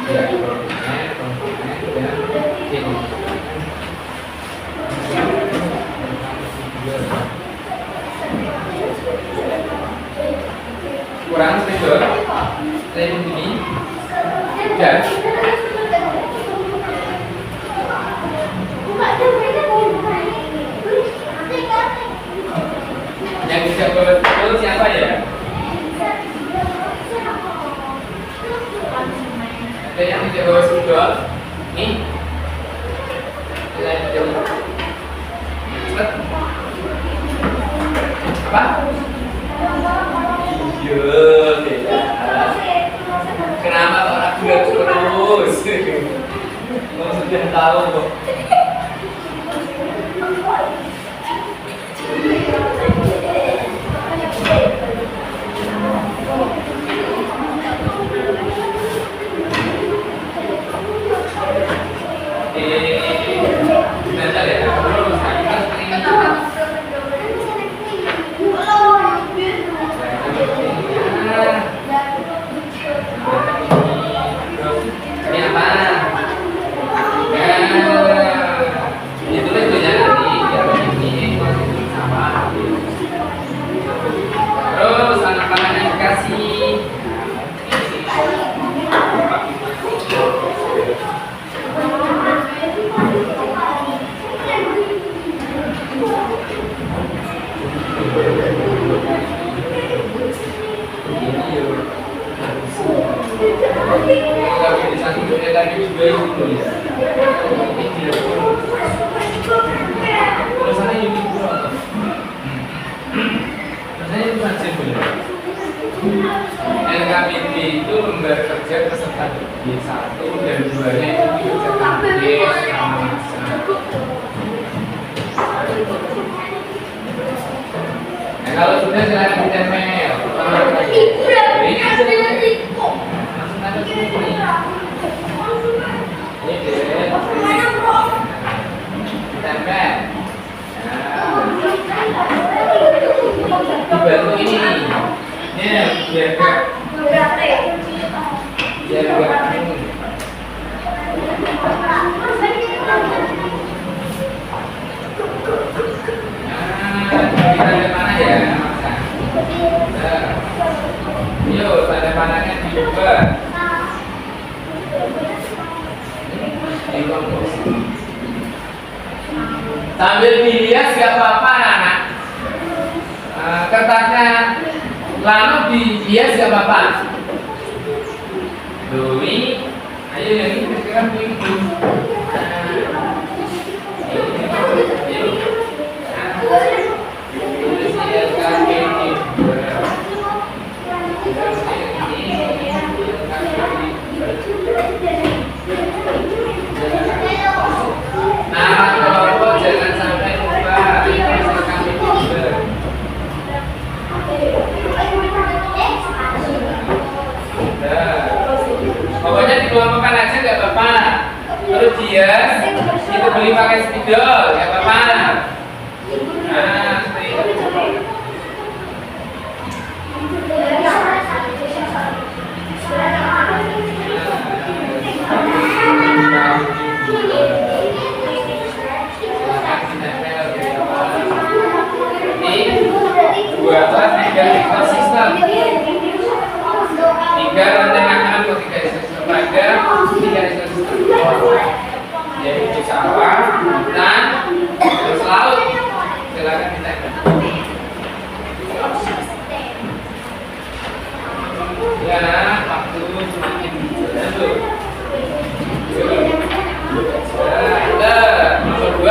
ya komponennya dan kurang spesial saya begini dan yang bisa betul siapa ya? Ada yang tidak bawa spidol? Nih, apa? Kenapa kok ragu terus? Lo sudah tahu kok. Bentar ya. Ini apa? Itu itu ya nanti ini sama. Terus anak-anaknya dikasih. LKPD itu lembar kerja peserta D1 dan 2-nya itu dikerjakan D sama masa. Nah kalau sudah silahkan ditempel. Langsung ada sini. Ini deh. Ditempel. Dibantu ini. Biar gak kita ada mana ya? Yuk, tanda panahnya diubah. Sambil dihias gak apa-apa anak. Kertasnya lalu dihias gak apa-apa. Doi, ayo yang ini sekarang pintu. Nah, kalau jangan sampai lupa. Pokoknya dikelompokkan aja nggak apa-apa. Terus hias, itu beli pakai spidol, nggak apa-apa. Nah, seperti itu. Dua kelas tiga ekosistem, tiga rancangan atau tiga ekosistem lembaga, tiga ekosistem yaitu sawah, hutan, terus laut. Silakan ditanya. Ya, waktu semakin berjalan. Nomor 2.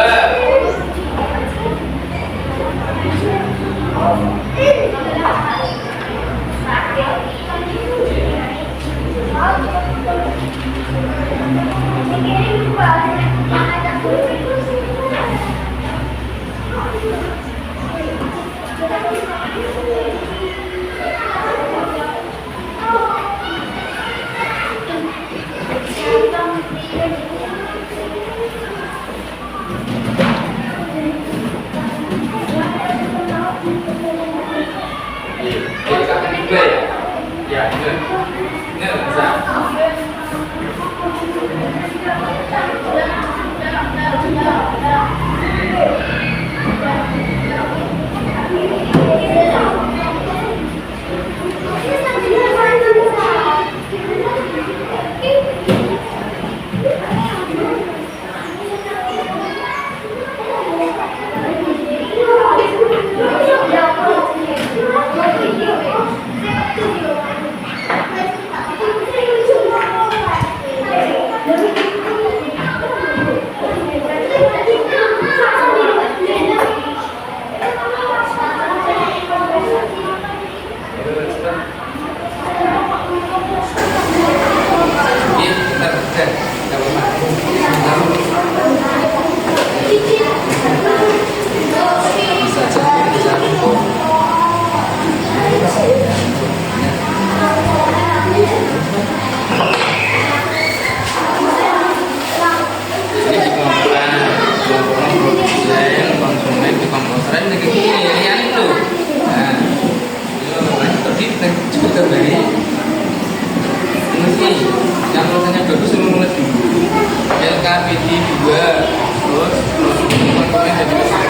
Ya, ini bisa. Yang rasanya bagus mulai dulu LKPD 2 terus komponen jadi besar.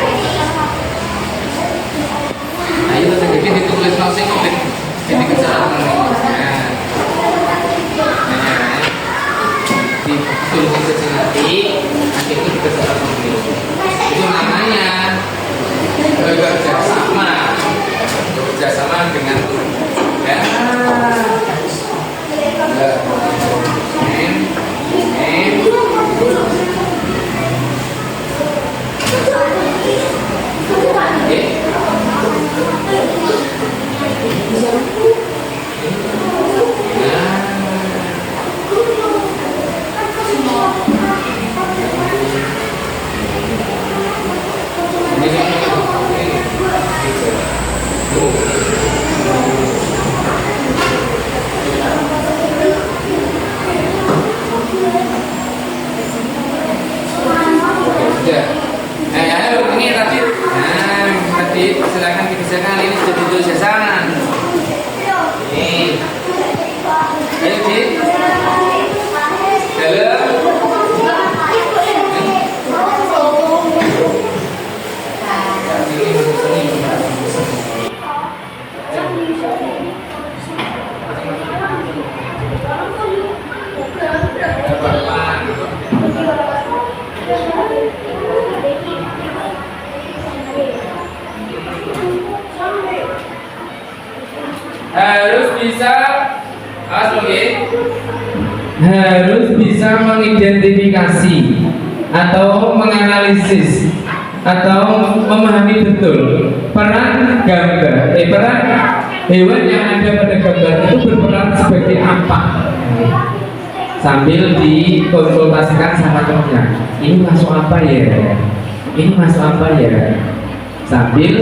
Nah itu sedikit ditulis langsung jadi kesalahan. Ditulis kecil nanti itu kesalahan itu namanya bekerjasama dengan ya. Tadi silakan dikerjakan, ini sudah ditulis di sana. Nih, ayo Ci, dalam. bisa harus bisa mengidentifikasi atau menganalisis atau memahami betul peran hewan yang ada pada gambar itu berperan sebagai apa, sambil dikonsultasikan sama temannya, ini masuk apa ya, sambil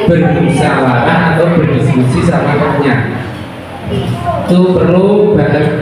bermusyawarah atau berdiskusi sama temannya. Itu perlu banget.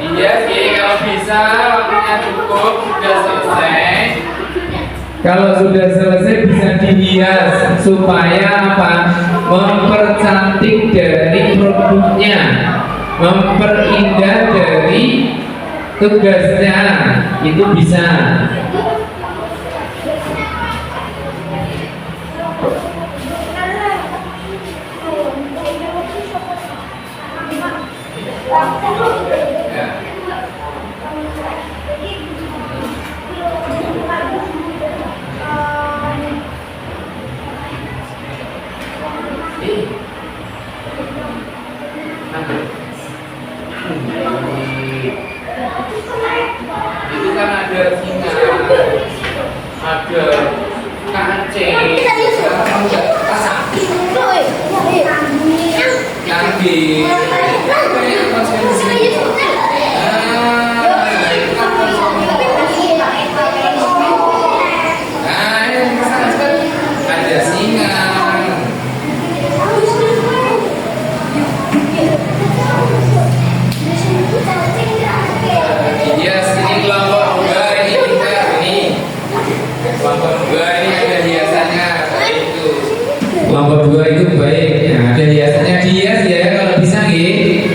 Iya sih, kalau bisa waktunya cukup, sudah selesai. Kalau sudah selesai bisa dihias supaya apa? Mempercantik dari produknya, memperindah dari tugasnya, itu bisa. Itu kan ada singa, ada kancing, kambing. Ada singa. Iya, sini kelompok 2 ini pintar nih. Kelompok 2 ini ada hiasannya seperti itu. Kelompok 2 itu baik, ya, ada hiasannya, dihias ya kalau bisa nih.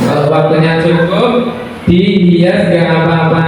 Kalau waktunya cukup, dihias gak apa-apa.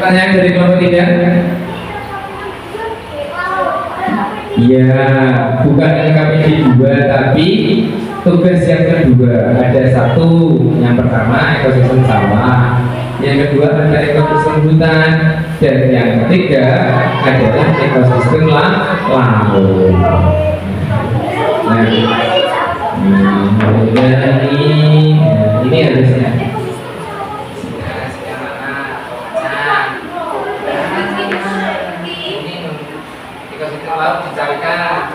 Pertanyaan dari kelompok 3? Iya, bukan LKPD 2, tapi tugas yang kedua ada 1. Yang pertama ekosistem sawah, yang kedua ada ekosistem hutan, dan yang ketiga adalah ekosistem laut. Nah, ini harusnya. Laut dicarikan.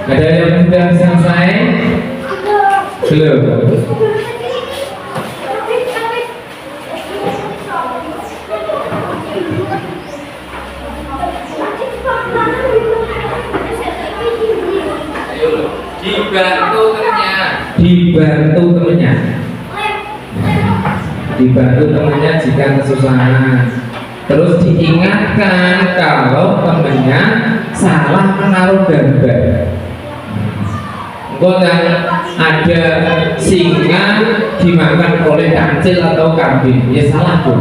Ada yang sudah selesai? Belum. dibantu temennya, dibantu temennya jika kesusahan. Terus diingatkan kalau temennya salah menaruh gambar. Engkau yang ada singa dimakan oleh kancil atau kambing, ya salah tuh.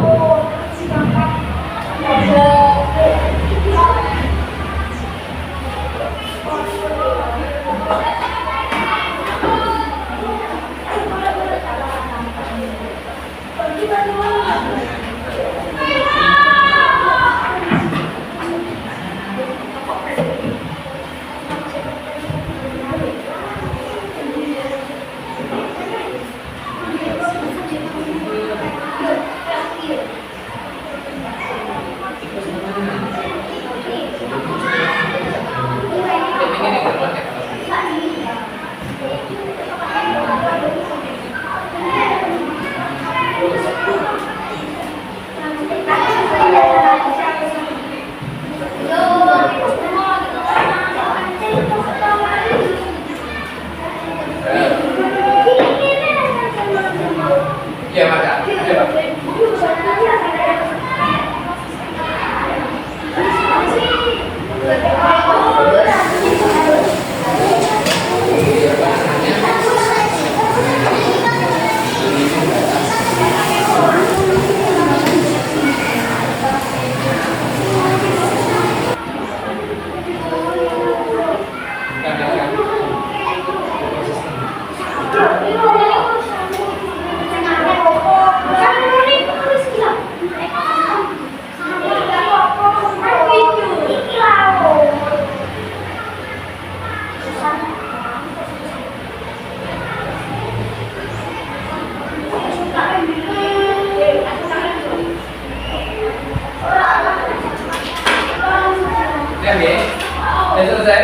Iya, Pak. Iya, Pak. Lihat ya, udah selesai.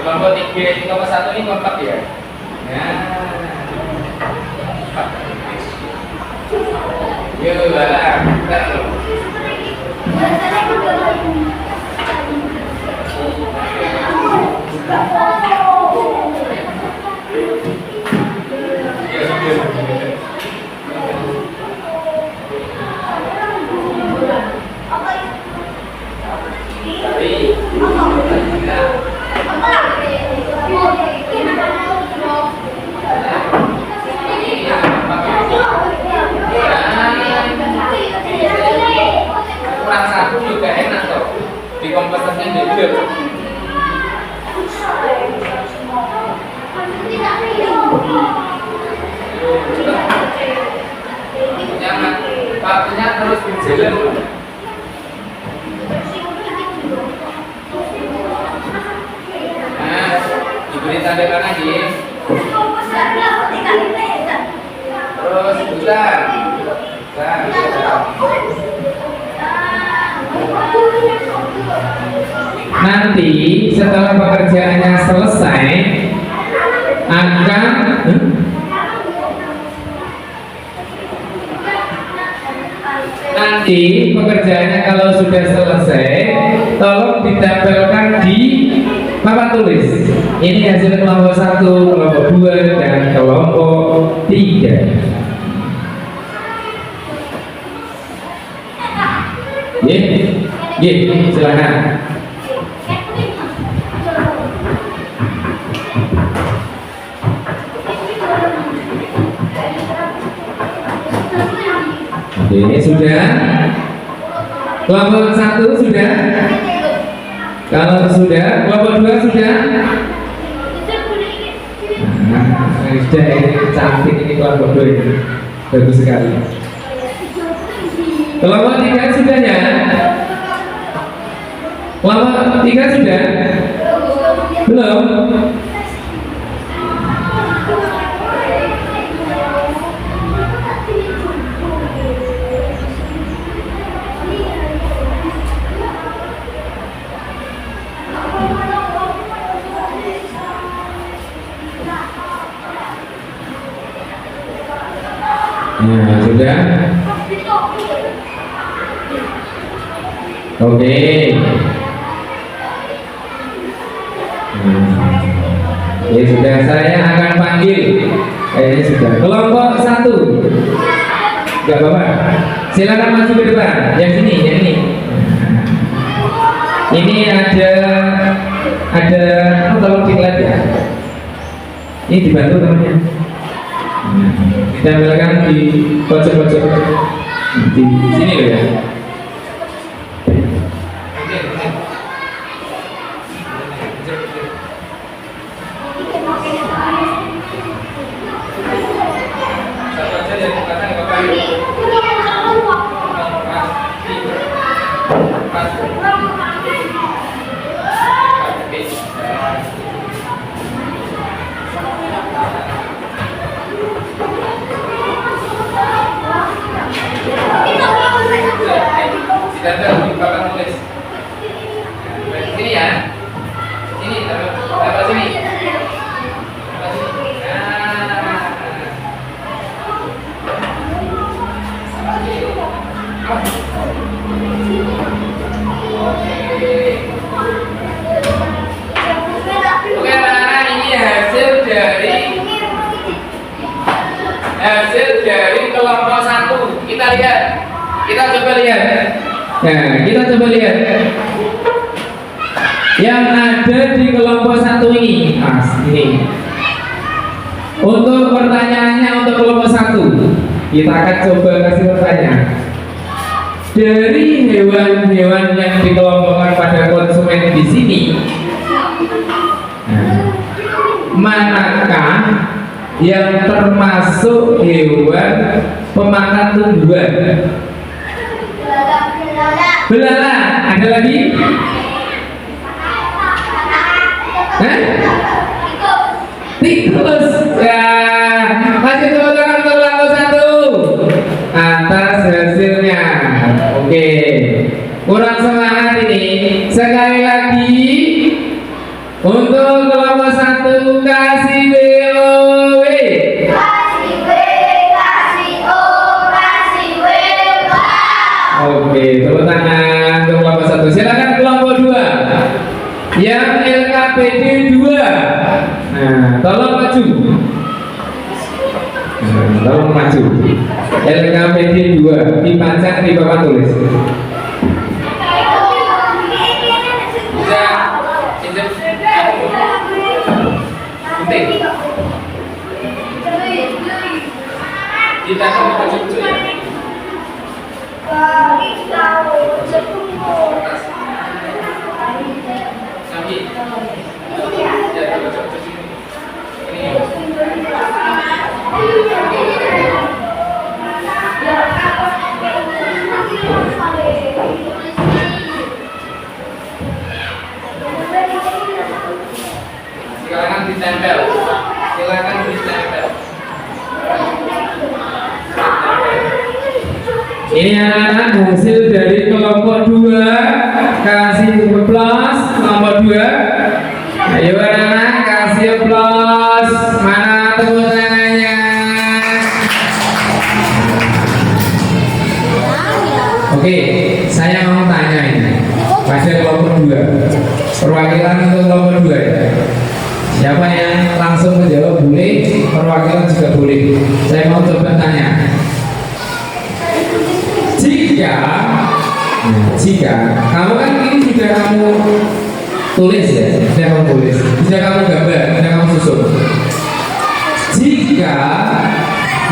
Kelompok 3, kelompok 1 ini kompak ya. Yuk, balap. Kurang satu juga enak toh. Di komposnya beda. Jangan waktunya terus berjalan. Nah, diberi tanda lagi. Terus bulan. Nanti setelah pekerjaannya selesai akan nanti pekerjaannya kalau sudah selesai tolong ditempelkan di papan tulis. Ini hasil kelompok 1, kelompok 2, dan kelompok 3. Silakan. Oke, sudah. Kelompok 1 sudah. Kalau sudah, kelompok 2 sudah. Sudah, ini cantik ini kelompok 2 ini. Bagus sekali. Kelompok 3 sudah ya? Kelompok 3 sudah? Belum? Nah, sudah. Oke. Ya sudah, saya akan panggil. Kayaknya sudah. Kelompok 1. Gak apa-apa. Silakan maju ke depan. Yang sini, yang ini. Ini ada tolong dilihat ya. Ini dibantu temannya. Kita ambilkan di pojok-pojok di sini loh ya. Ditempel di papan tulis. Sini ya. Sini, taruh sini. Oke, anak-anak, ini hasil dari kelompok 1. Kita lihat. Kita coba lihat. Nah, kita coba lihat yang ada di kelompok 1 ini. Ini. Untuk pertanyaannya untuk kelompok 1, kita akan coba kasih pertanyaan. Dari hewan-hewan yang dikelompokkan pada konsumen di sini, manakah yang termasuk hewan pemakan tumbuhan? Belalang. Ada lagi? Tikus. Ya, kasih tepuk tangan untuk kelompok 1 atas hasilnya. Oke, kurang semangat ini. Sekali lagi untuk kelompok 1 kasih BOW. Oke, tepuk tangan untuk kelompok 1. Silakan kelompok 2 yang LKPD 2. Nah, tolong maju. Tolong maju. LKPD 2 dipajang di papan tulis. Kita akan maju ya. Silakan ditempel. Silakan ditempel. Ini anak-anak hasil dari kelompok 2. Kasih plus kelompok 2. Ayo anak-anak kasih plus. Mana tepuk tangannya? Oke, saya mau tanya ini pada kelompok 2. Perwakilan untuk nomor 2 ya. Siapa yang langsung menjawab boleh, perwakilan juga boleh. Saya mau coba tanya. Jika kamu kan ini sudah kamu tulis ya, sudah kamu tulis, sudah kamu gambar, sudah kamu susun. Jika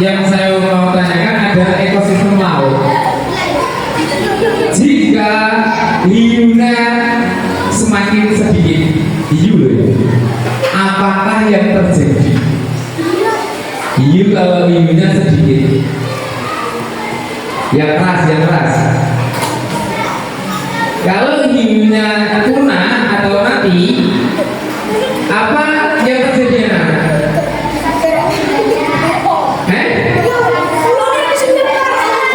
yang saya mau tanyakan adalah ekosistem laut. Jika hiunya semakin sedikit, hiu loh ya, apakah yang terjadi? Hiu kalau hiunya sedikit, yang keras. Kalau hiunya punah atau mati, apa yang terjadi?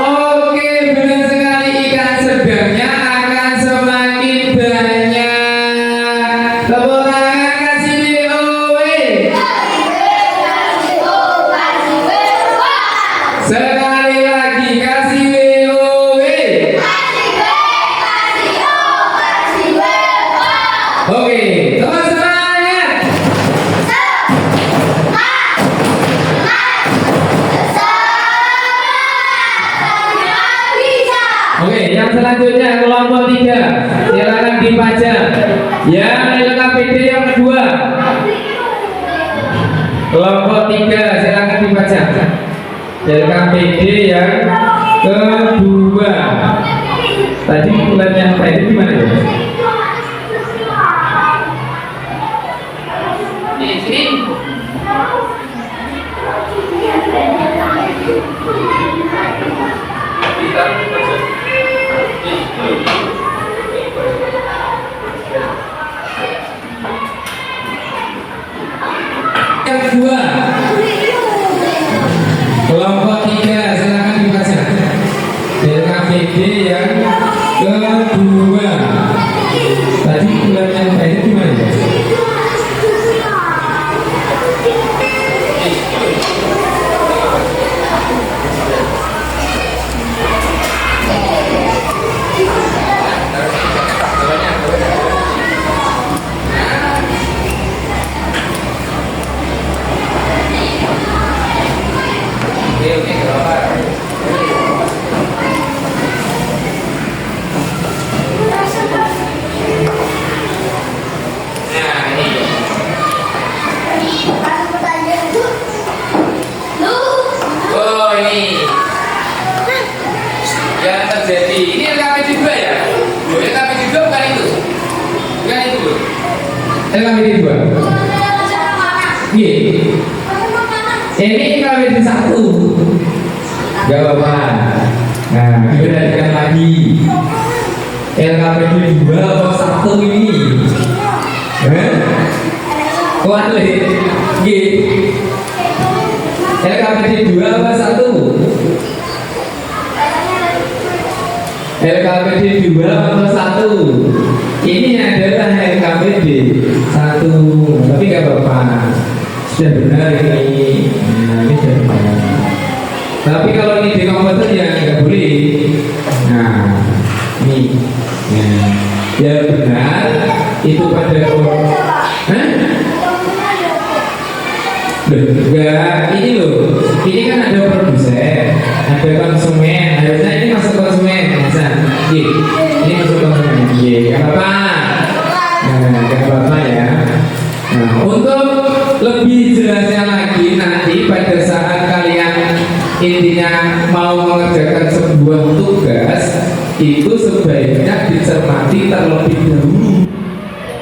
Oke, benar sekali, ikan sedangnya akan semakin banyak. Tepuk tangan kasih BOW. Sekali lagi kasih BOW. Oke, teman semangat. Oke, yang selanjutnya kelompok 3, silakan dipajang. Yang LKPD yang kedua. Kelompok 3, silakan dipajang. LKPD yang kedua. Tadi bulannya apa itu gimana ya? Sini. Yang kedua, kelompok 3, silakan dibaca. LKPD yang kedua. Tadi bulan yang terakhir gimana ya? LKPD 2. Ini LKPD 1. Gak apa-apa. Nah, diperhatikan lagi. LKPD 2 atau 1 ini? Kuat leh. LKPD 2 apa 1? LKPD 2 atau 1? Ini adalah LKPD 1, tapi gak apa-apa, sudah benar ini. Nah, ini sudah benar. Tapi kalau ini di komputer ya nggak boleh. Nah, ini yang benar itu pada enggak, ini loh, ini kan ada produsen, ada konsumen, harusnya ini masuk konsumen, ini masuk konsumen, gak apa-apa ya. Nah, untuk lebih jelasnya lagi nanti pada saat kalian intinya mau mengerjakan sebuah tugas, itu sebaiknya dicermati terlebih dahulu.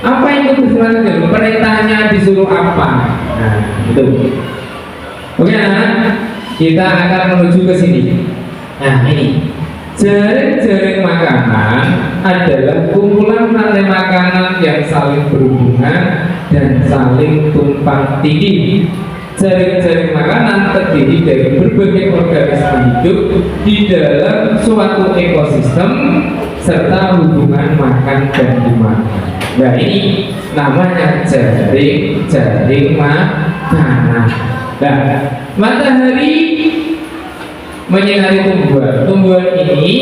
Apa itu sebenarnya? Perintahnya disuruh apa? Nah, itu. Oke, kita akan menuju ke sini. Nah, ini jaring-jaring makanan adalah kumpulan rantai makanan yang saling berhubungan dan saling tumpang tindih. Jaring-jaring makanan terdiri dari berbagai organisme hidup di dalam suatu ekosistem serta hubungan makan dan dimakan. Nah, ini namanya jaring makanan. Nah, matahari menyinari tumbuhan. Tumbuhan ini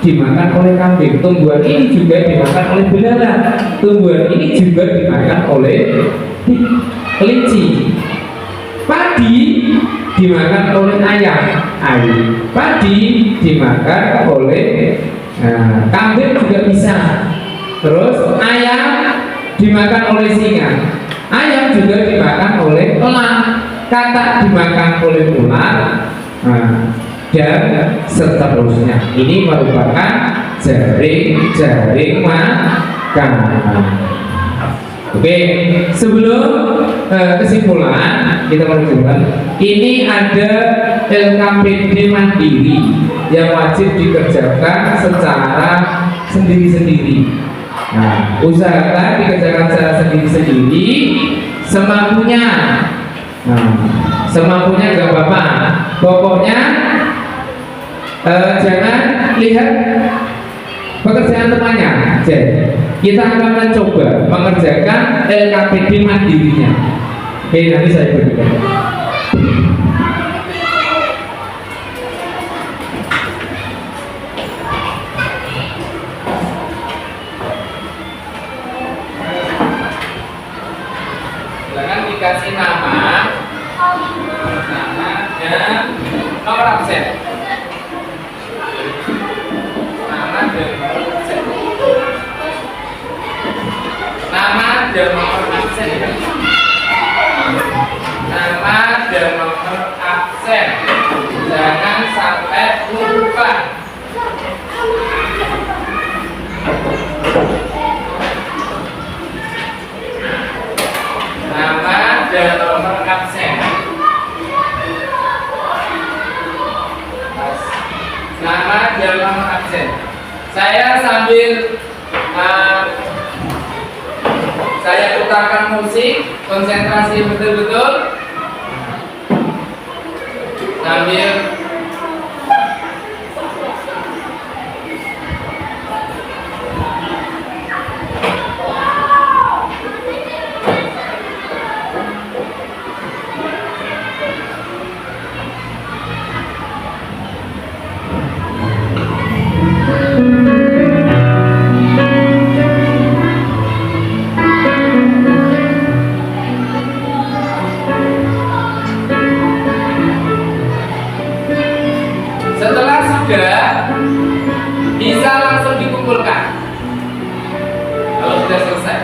dimakan oleh kambing, tumbuhan ini juga dimakan oleh belalang, tumbuhan ini juga dimakan oleh kelinci. Padi dimakan oleh ayam, padi dimakan oleh kambing juga bisa. Terus ayam dimakan oleh singa, ayam juga dimakan oleh elang, katak dimakan oleh ular, dan seterusnya. Ini merupakan jaring makanan. Oke, sebelum kesimpulan kita menunjukkan ini ada LKPD mandiri yang wajib dikerjakan secara sendiri-sendiri. Nah, usahakan dikerjakan secara sendiri-sendiri semampunya. Nah, semampunya nggak apa-apa. Pokoknya jangan lihat pekerjaan temannya. Jadi kita akan mencoba mengerjakan LKPD mandirinya. Oke, nanti saya berikan. Silakan dikasih nama dan nomor absen. Nama dan nomor absen. Nama dan nomor absen. Nama dan nomor absen. Jangan sampai lupa. Nama dan nomor absen. Nama dan nomor absen. Saya sambil saya putarkan musik, konsentrasi betul-betul sambil bisa langsung dikumpulkan kalau sudah selesai.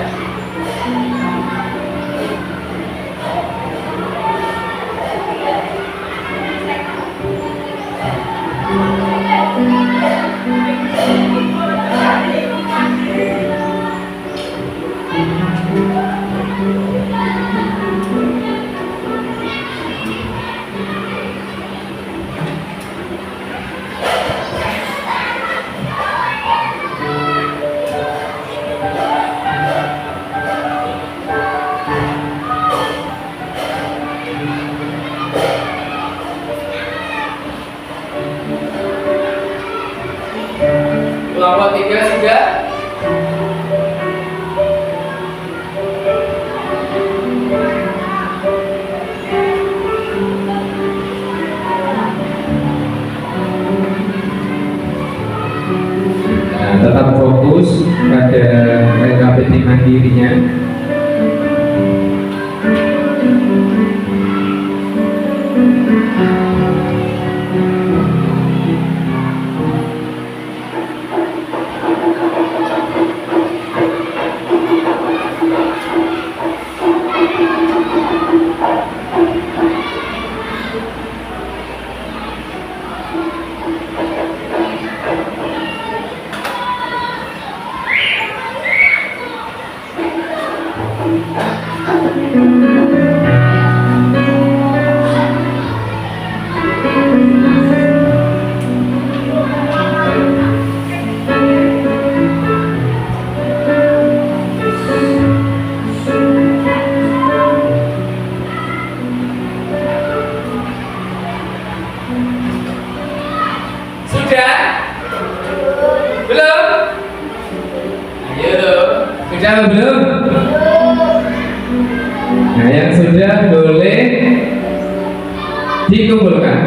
Kelompok 3 sudah. Nah, tetap fokus pada LKPD mandirinya. Sudah? Belum? Ayo, sudah atau belum? Nah, yang sudah boleh dikumpulkan.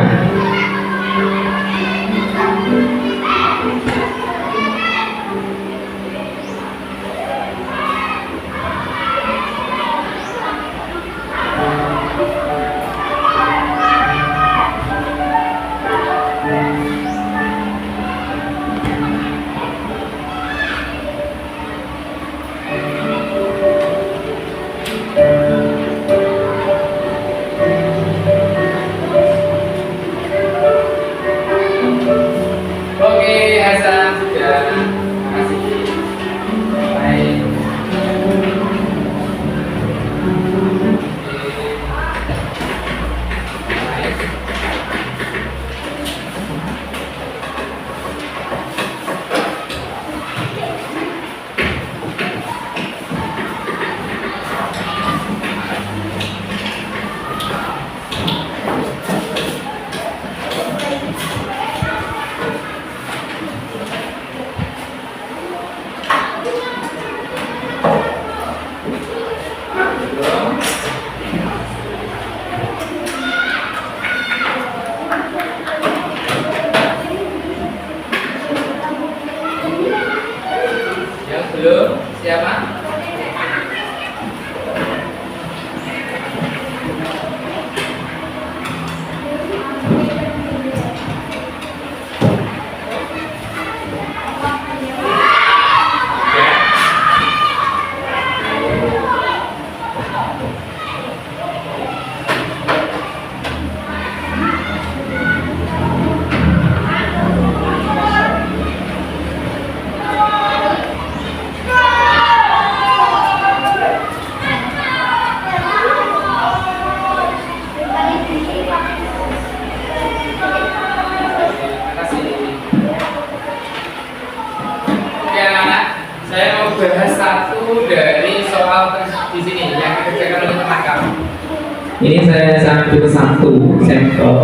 saya sambil satu sampel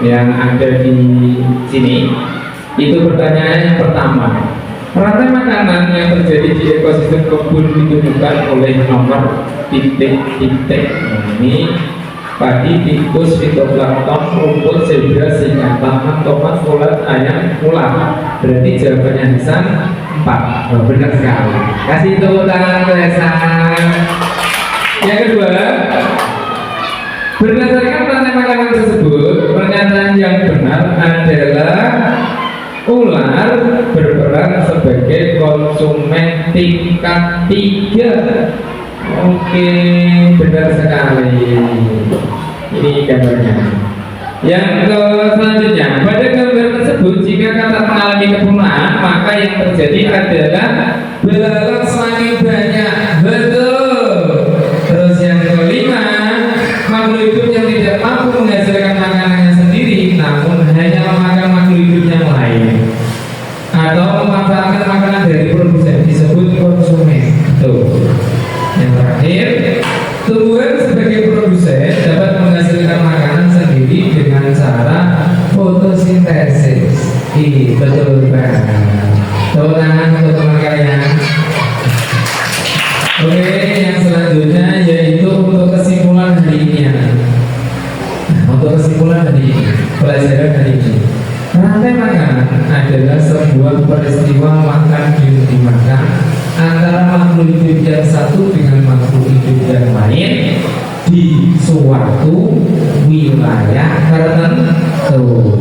yang ada di sini. Itu pertanyaan yang pertama. Rantai makanan yang terjadi di ekosistem kebun ditentukan oleh nomor titik-titik. Ini padi, tikus, fitoplankton, rumput, zebra, singa, taman, tomat, ulat, ayam, ular. Berarti jawabannya Hasan 4. Oh, benar sekali. Kasih tepuk tangan untuk Hasan. Yang kedua, berdasarkan rantai makanan tersebut, pernyataan yang benar adalah ular berperan sebagai konsumen tingkat 3. Oke, benar sekali. Ini gambarnya. Yang selanjutnya, pada gambar tersebut jika kata mengalami kepunaan, maka yang terjadi adalah belalang semakin banyak. Betul. Terus yang kelima, makhluk hidup yang tidak mampu menghasilkan makanannya sendiri, namun hanya memakan makhluk hidup yang lain atau memanfaatkan makanan dari produsen disebut konsumen. Tuh. Yang terakhir, tumbuhan sebagai produsen dapat menghasilkan makanan sendiri dengan cara fotosintesis. Betul banget. Tepuk tangan untuk teman kalian. Oke, yang selanjutnya yaitu untuk kesimpulan hari ini. Untuk kesimpulan hari ini, pelajaran hari ini. Rantai makanan adalah sebuah peristiwa makan dimakan antara makhluk hidup yang satu dengan makhluk hidup yang lain di suatu wilayah tertentu.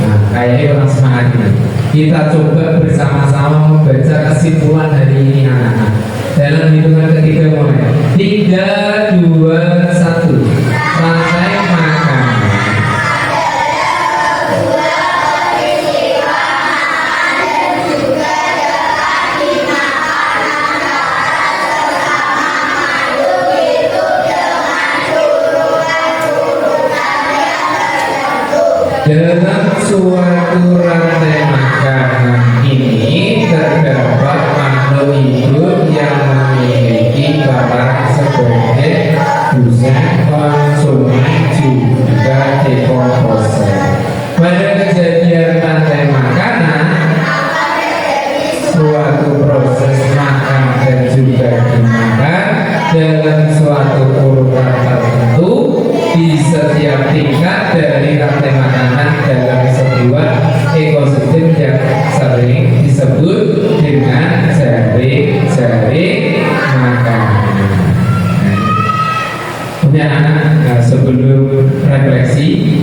Nah, kayaknya orang semangat ini. Kita coba bersama-sama membaca kesimpulan hari ini anak-anak. Dalam hitungan ketiga mulai 3, 2, 1. Rantai makanan. Dalam suatu rantai makanan ini terdapat makhluk hidup yang memiliki peran sebagai produsen, konsumen, juga dekomposer. Pada kejadian rantai makanan, suatu proses makan dan juga dimakan dalam suatu urutan tertentu di setiap tingkat dari rantai makanan dalam sebuah ekosistem yang sering disebut dengan jaring-jaring makanan. Punya anak, sebelum refleksi,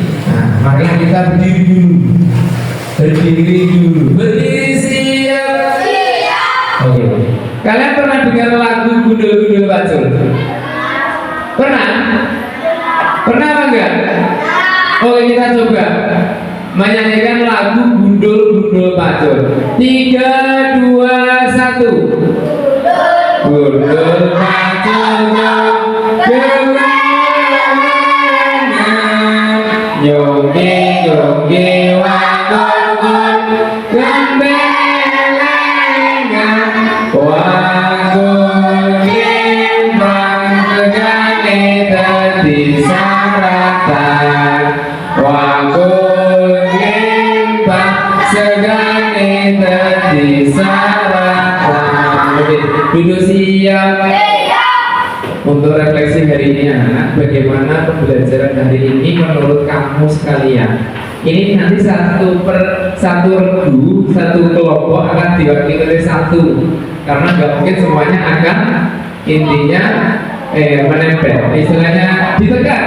mari kita berdiri siap. Oke. Kalian pernah dengar lagu Gundul-Gundul Pacul? Pernah? Pernah apa enggak? Oke, kita coba menyanyikan lagu Gundul-Gundul Pacul. 3, 2, 1. Gundul Pacul Yonggi yonggi wangun gembelengan wangun limbang tegane dadi saratan wangun limbang segane dadi saratan. Duduk siap. Untuk refleksi hari ini anak, bagaimana pembelajaran hari ini menurut kamu sekalian? Ini nanti satu regu, satu kelompok akan diwakili oleh satu, karena nggak mungkin semuanya akan intinya menempel. Istilahnya ditekan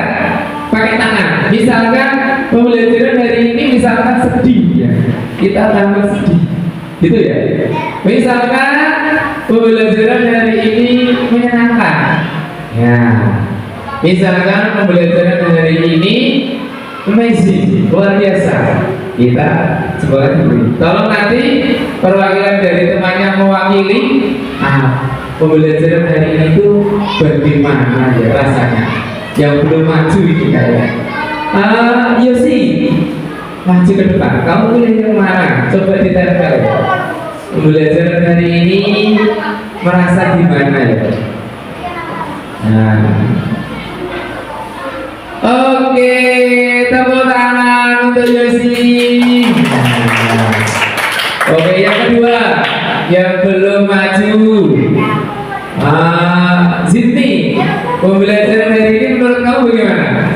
pakai tangan. Misalkan pembelajaran hari ini misalkan sedih ya, kita tambah sedih, gitu ya. Misalkan pembelajaran hari ini menyenangkan. Ya, misalkan pembelajaran hari ini amazing, luar biasa. Kita sebagai guru, tolong nanti perwakilan dari temannya mewakili. Pembelajaran hari ini itu bagaimana ya rasanya? Yang belum maju ini kayak. Yosi, maju ke depan. Kamu pilih yang mana? Coba ditempel. Pembelajaran hari ini merasa gimana ya? Nah, Oke, tepuk tangan untuk Yosi. Oke, yang kedua yang belum maju. Sydney, pembelajaran hari ini menurut kamu bagaimana?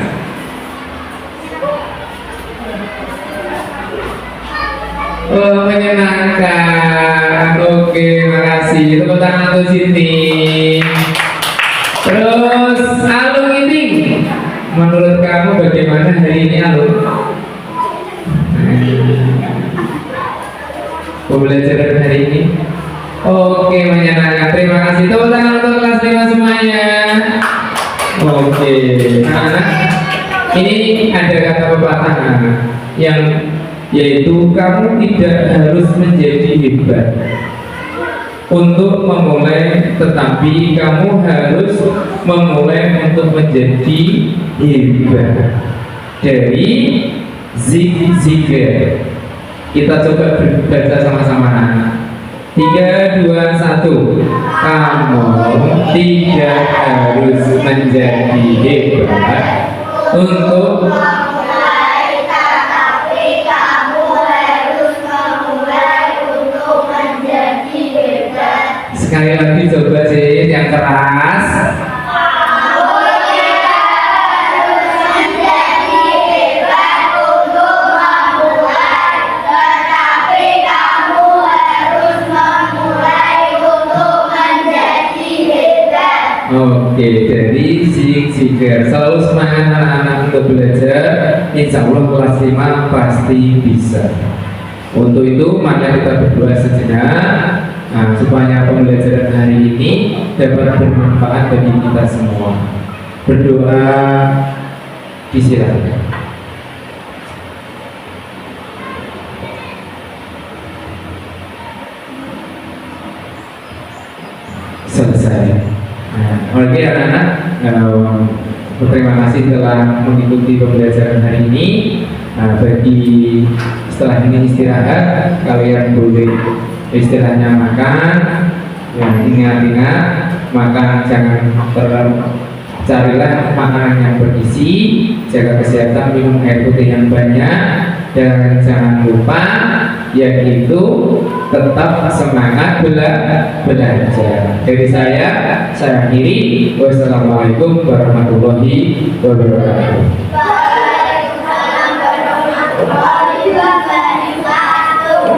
Oh, menyenangkan. Oke, makasih. Tepuk tangan untuk Sydney. Terus Alung ini, menurut kamu bagaimana hari ini Alung? Pembelajaran hari ini. Oke, menyenangkan. Terima kasih. Tepuk tangan untuk kelas 5 semuanya. Oke, anak-anak, ini ada kata pepatah yang yaitu kamu tidak harus menjadi hebat untuk memulai, tetapi kamu harus memulai untuk menjadi hebat. Dari Zig Ziglar. Kita coba baca sama-sama. 3, 2, 1. Kamu tidak harus menjadi hebat untuk sekali lagi coba sih yang keras. Oke, dari Zig Ziglar. Selalu semangat anak-anak untuk belajar. Insya Allah kelas 5 pasti bisa. Untuk itu mari kita berdoa sejenak. Supaya pembelajaran hari ini dapat bermanfaat bagi kita semua. Berdoa disilakan. Selesai. Oke anak-anak, terima kasih telah mengikuti pembelajaran hari ini. Bagi setelah ini istirahat, kalian boleh istilahnya makan. Ingat-ingat, makan jangan terlalu, carilah makanan yang bergizi, jaga kesehatan, minum air putih yang banyak, dan jangan lupa yaitu tetap semangat belajar. Dari saya akhiri. Wassalamualaikum warahmatullahi wabarakatuh. Waalaikumsalam warahmatullahi wabarakatuh.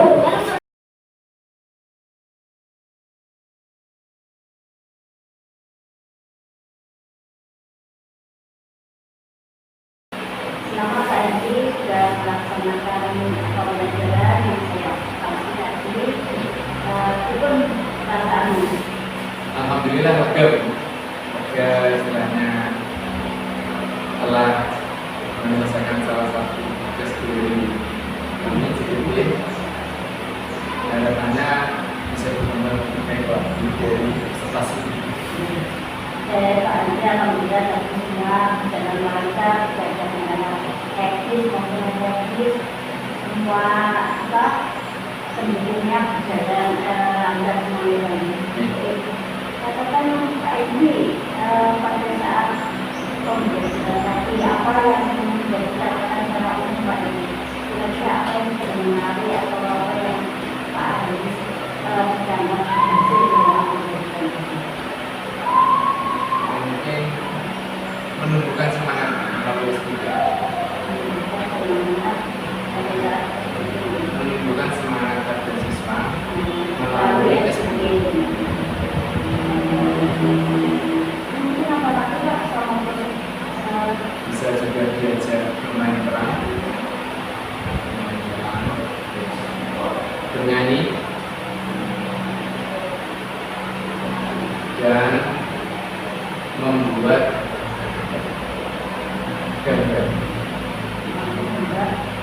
Selamat pagi, sudah melaksanakan pembelajaran yang saya kasih tadi. Itu perasaan. Alhamdulillah lega istilahnya telah menyelesaikan salah satu tugas dari kami. Jadi harapannya bisa berkembang hebat dari prestasi. Alhamdulillah kami semua dalam lancar, belajar dengan teknis maupun teknis, semua penduduknya berjalan lancar semuanya. Katakan Pak Ibu, pada saat pembelajaran tadi apa yang menjadi catatan sama Pak Ibu? Kira-kira apa yang sudah menarik atau apa yang Pak Haris sedang berhasil dalam pembelajaran? Mungkin menumbuhkan semangat melalui juga, menumbuhkan semangat pada siswa melalui SPG. Mungkin apa-apa sama Bisa juga diajar bermain peran, bernyanyi, dan membuat gambar.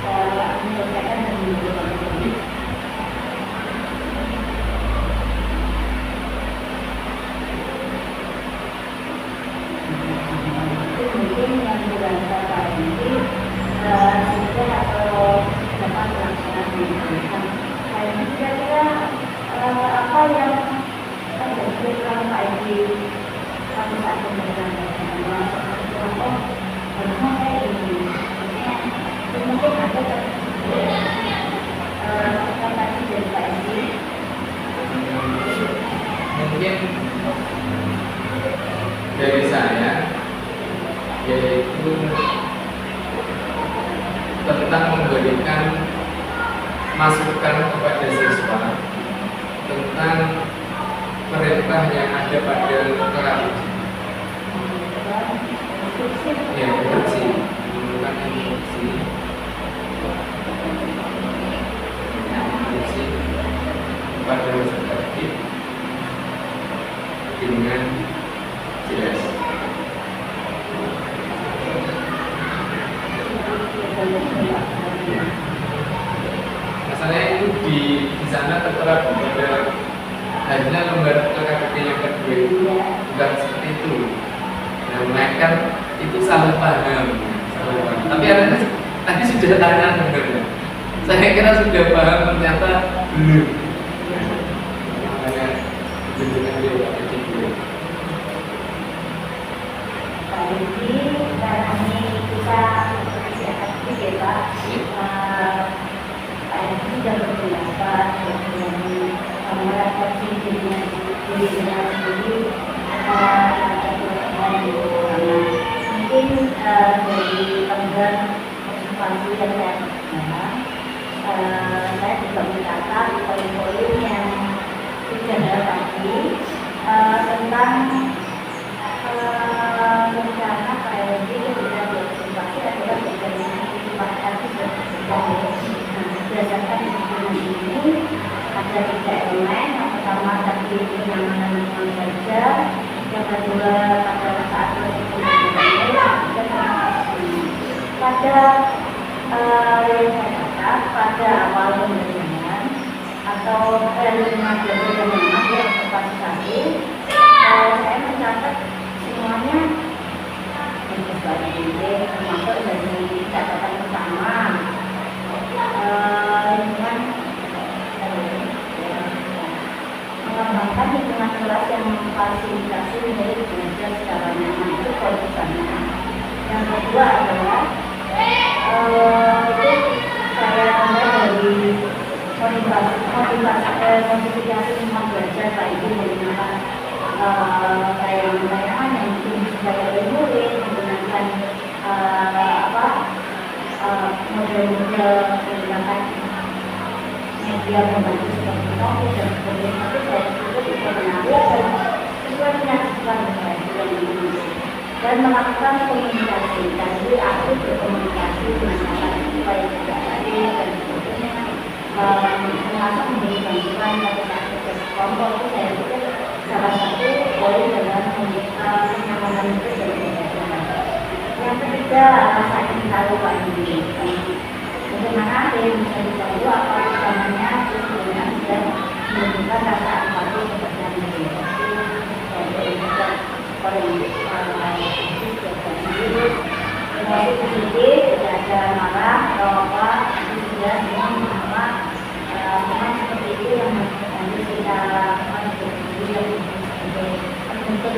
menyelesaikan dan menunjukkan. Mungkin yang dirasakan Pak ini sudah atau dapat melaksanakan dan kira-kira apa yang ada di dalam Pak ini pada saat pembelajaran itu tentang memberikan masukan kepada siswa tentang perintah yang ada pada kelas. Ya, instruksi, bukan instruksi. Instruksi kepada peserta didik dengan jelas. Masalahnya itu di sana tertera pada hanya lembar LKPD yang kedua itu bukan seperti itu. Nah, mereka itu salah paham. Tapi anak tadi sudah tanya sebenarnya. Saya kira sudah paham, ternyata belum. Makanya tunjukkan di LKPD dulu. Jadi karena ini kita persiapan ya Pak. Pak ini sudah berpendapat merefleksi dengan diri sendiri mungkin dari penggal observasi yang saya juga mencatat poin-poin yang sudah tadi tentang rencana PLD ketika diobservasi adalah bagaimana antisipasi berdasarkan hitungan ini ada 3 elemen. Yang pertama tadi kenyamanan lingkungan belajar, yang kedua pada saat pada yang saya catat pada awal pembelajaran atau lingkungan belajar yang memang ya observasi tadi saya mencatat semuanya termasuk dari catatan pertama lingkungan mengembangkan lingkungan kelas yang memfasilitasi menjadi belajar secara nyaman, itu poin pertama. Yang kedua adalah itu saya ambil dari modifikasi lingkungan belajar baik itu menggunakan tayangan yang mungkin bisa dari murid, menggunakan model-model menggunakan media pembantu seperti novel dan sebagainya. Itu saya pikir bisa menarik dan sesuai dengan siswa dan melakukan komunikasi dan jadi aktif berkomunikasi dengan anak supaya tidak tadi dan sebagainya, termasuk memberi bantuan pada aktivitas kelompok. Itu saya pikir salah satu poin dalam kenyamanan itu dari belajar. Yang ketiga, rasa ingin tahu Pak Yudi. Bagaimana yang bisa ditahu apa utamanya sebenarnya dan menunjukkan rasa empati kepada diri. Emosi positif, tidak ada marah atau apa, itu sudah sama seperti itu yang harus kita lakukan untuk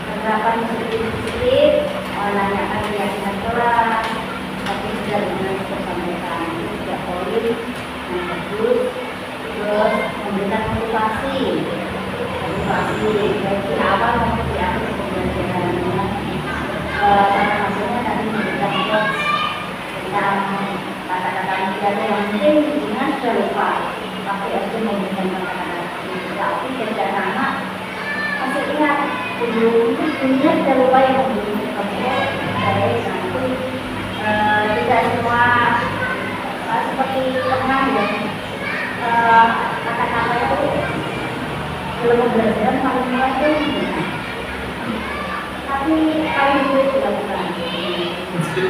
penerapan positif, menanyakan keyakinan kelas, tapi sudah dengan disampaikan juga poin yang bagus, terus memberikan motivasi dari awal maupun di akhir pembelajarannya. Salah satunya tadi memberikan tips tentang kata-kata tidak yang mungkin dengan sudah lupa, tapi itu memberikan kata-kata tapi kerjaan anak masih ingat dunia sudah lupa yang memberikan baik nanti tidak semua seperti pernah ya kata-kata itu belum pembelajaran paling mulai itu tapi paling dulu dilakukan itu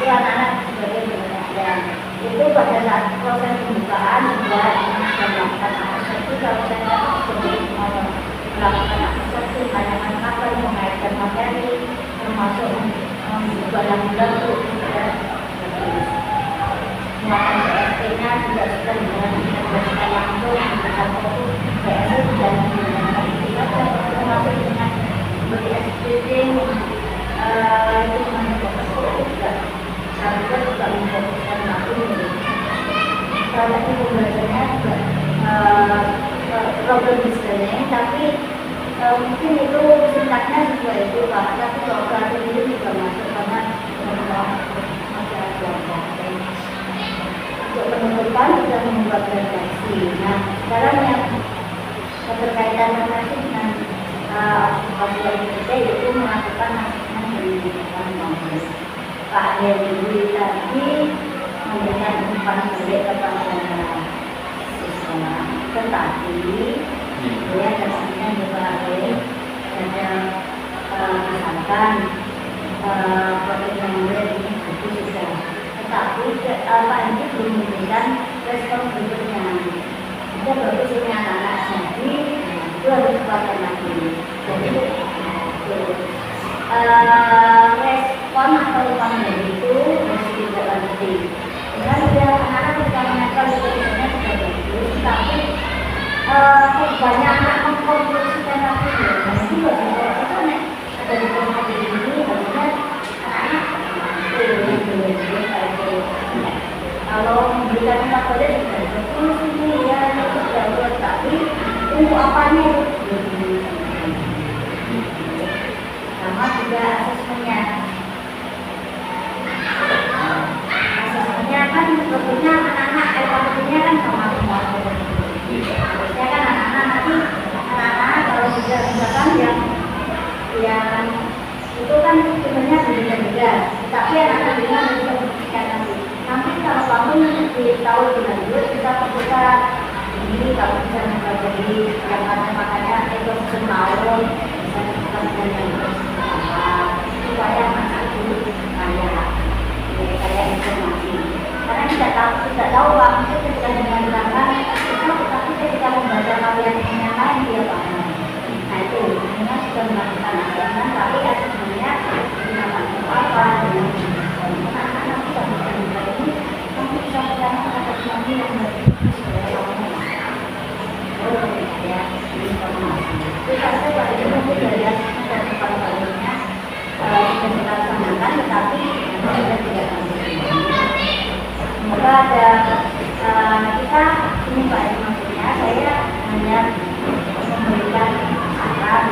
anak-anak sebagai pembelajaran itu pada saat proses pembukaan buat melakukan akses itu kalau saya melakukan akses itu tanyakan apa yang mengaitkan materi termasuk membuka bulan untuk muatan PSP-nya juga sudah dengan menjelaskan langsung memberikan fokus PSP dan menggunakan istilah termasuk dengan seperti SPT itu menfokuskan juga harusnya juga memfokuskan langsung karena itu pembelajarannya juga problem listening tapi mungkin itu sintaknya sesuai itu Pak, tapi kalau kreatif itu juga masuk karena masih ada kelompok. Untuk penuntutan sudah membuat redaksi. Nah, sekarang yang keterkaitan nanti dengan Papua Indonesia itu melakukan masukan dari kampus. Pak Heri tadi memberikan umpan balik kepada siswa, tetapi ya dasarnya juga ada misalkan proses yang mulai ini itu sudah, tetapi Pak ini belum memberikan respon berikutnya. Kita bagus ini anak-anak jadi itu harus dikuatkan lagi. Jadi respon atau umpan balik itu harus ditindaklanjuti. Karena sudah anak-anak sudah menempel di kebijakannya sudah bagus, tapi banyak anak mengkonklusikan lagi itu bagi orang itu nih ada di kelompok ini harusnya anak-anak kalau memberikan tempat pada sudah bagus ini ya itu sudah bagus, tapi untuk apanya itu sama juga asesmennya kan sebetulnya anak-anak LKP-nya kan sama semua. Ya kan anak-anak kalau sudah misalkan yang itu kan sebenarnya beda-beda, tapi anak-anak juga bisa buktikan nanti kalau kamu di tahun lanjut kita membuka ini kalau bisa mempelajari yang ada makanya ekosistem laut bisa dibuka dengan supaya anak itu kayak informasi. Karena tidak tahu Pak, itu ketika mendengarkan tapi ketika membaca kalian yang lain dia paham. Nah itu memang sudah melakukan asesmen, tapi asesmennya gunakan apa dengan anak-anak bisa membaca ini, nanti bisa bertanya atas nanti yang ya informasi. Itu saja Pak, itu mungkin dari asesmen dan kepala baliknya sudah kita laksanakan, tetapi sudah tidak semoga ada kita ini Pak maksudnya saya hanya memberikan saran,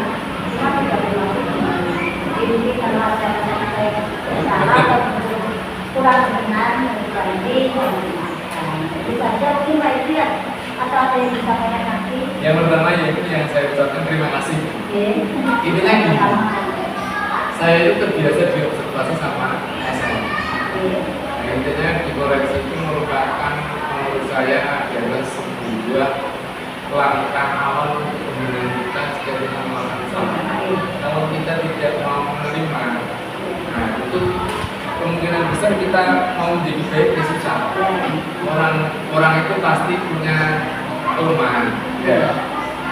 cuma tidak bermaksud jadi kalau ada rencana saya salah atau kurang benar berarti itu saja mungkin Pak itu ya, atau ada yang disampaikan nanti. Yang pertama yaitu yang saya ucapkan terima kasih. Intinya gini, saya itu terbiasa diobservasi sama SM. Intinya dikoreksi itu merupakan menurut saya adalah sebuah langkah awal untuk kita jika kita melakukan salah. Kalau kita tidak mau menerima, nah itu kemungkinan besar kita mau menjadi baik ya susah. Orang itu pasti punya kelemahan. Ya.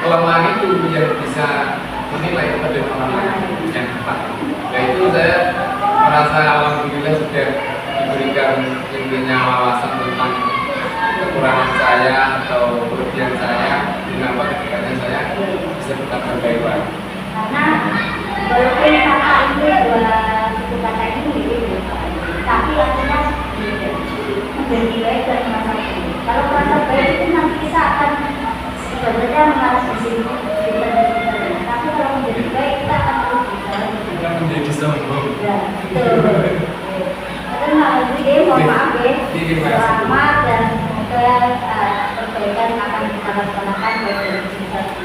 Kelemahan itu yang bisa menilai pada orang lain yang tepat. Nah itu saya merasa alhamdulillah sudah diberikan intinya wawasan tentang kekurangan saya atau kelebihan saya, kenapa ketikanya saya bisa tetap berbaik. Karena walaupun kata ini dua suku kata ini mirip, tapi artinya menjadi baik dari masa ini. Kalau merasa baik itu nanti kita akan sebenarnya mengarah ke sini, tapi kalau menjadi baik kita akan terus bisa. Kita menjadi sombong. Ya, betul. Karena mohon maaf ya, selamat dan semoga perbaikan akan kita laksanakan baik dari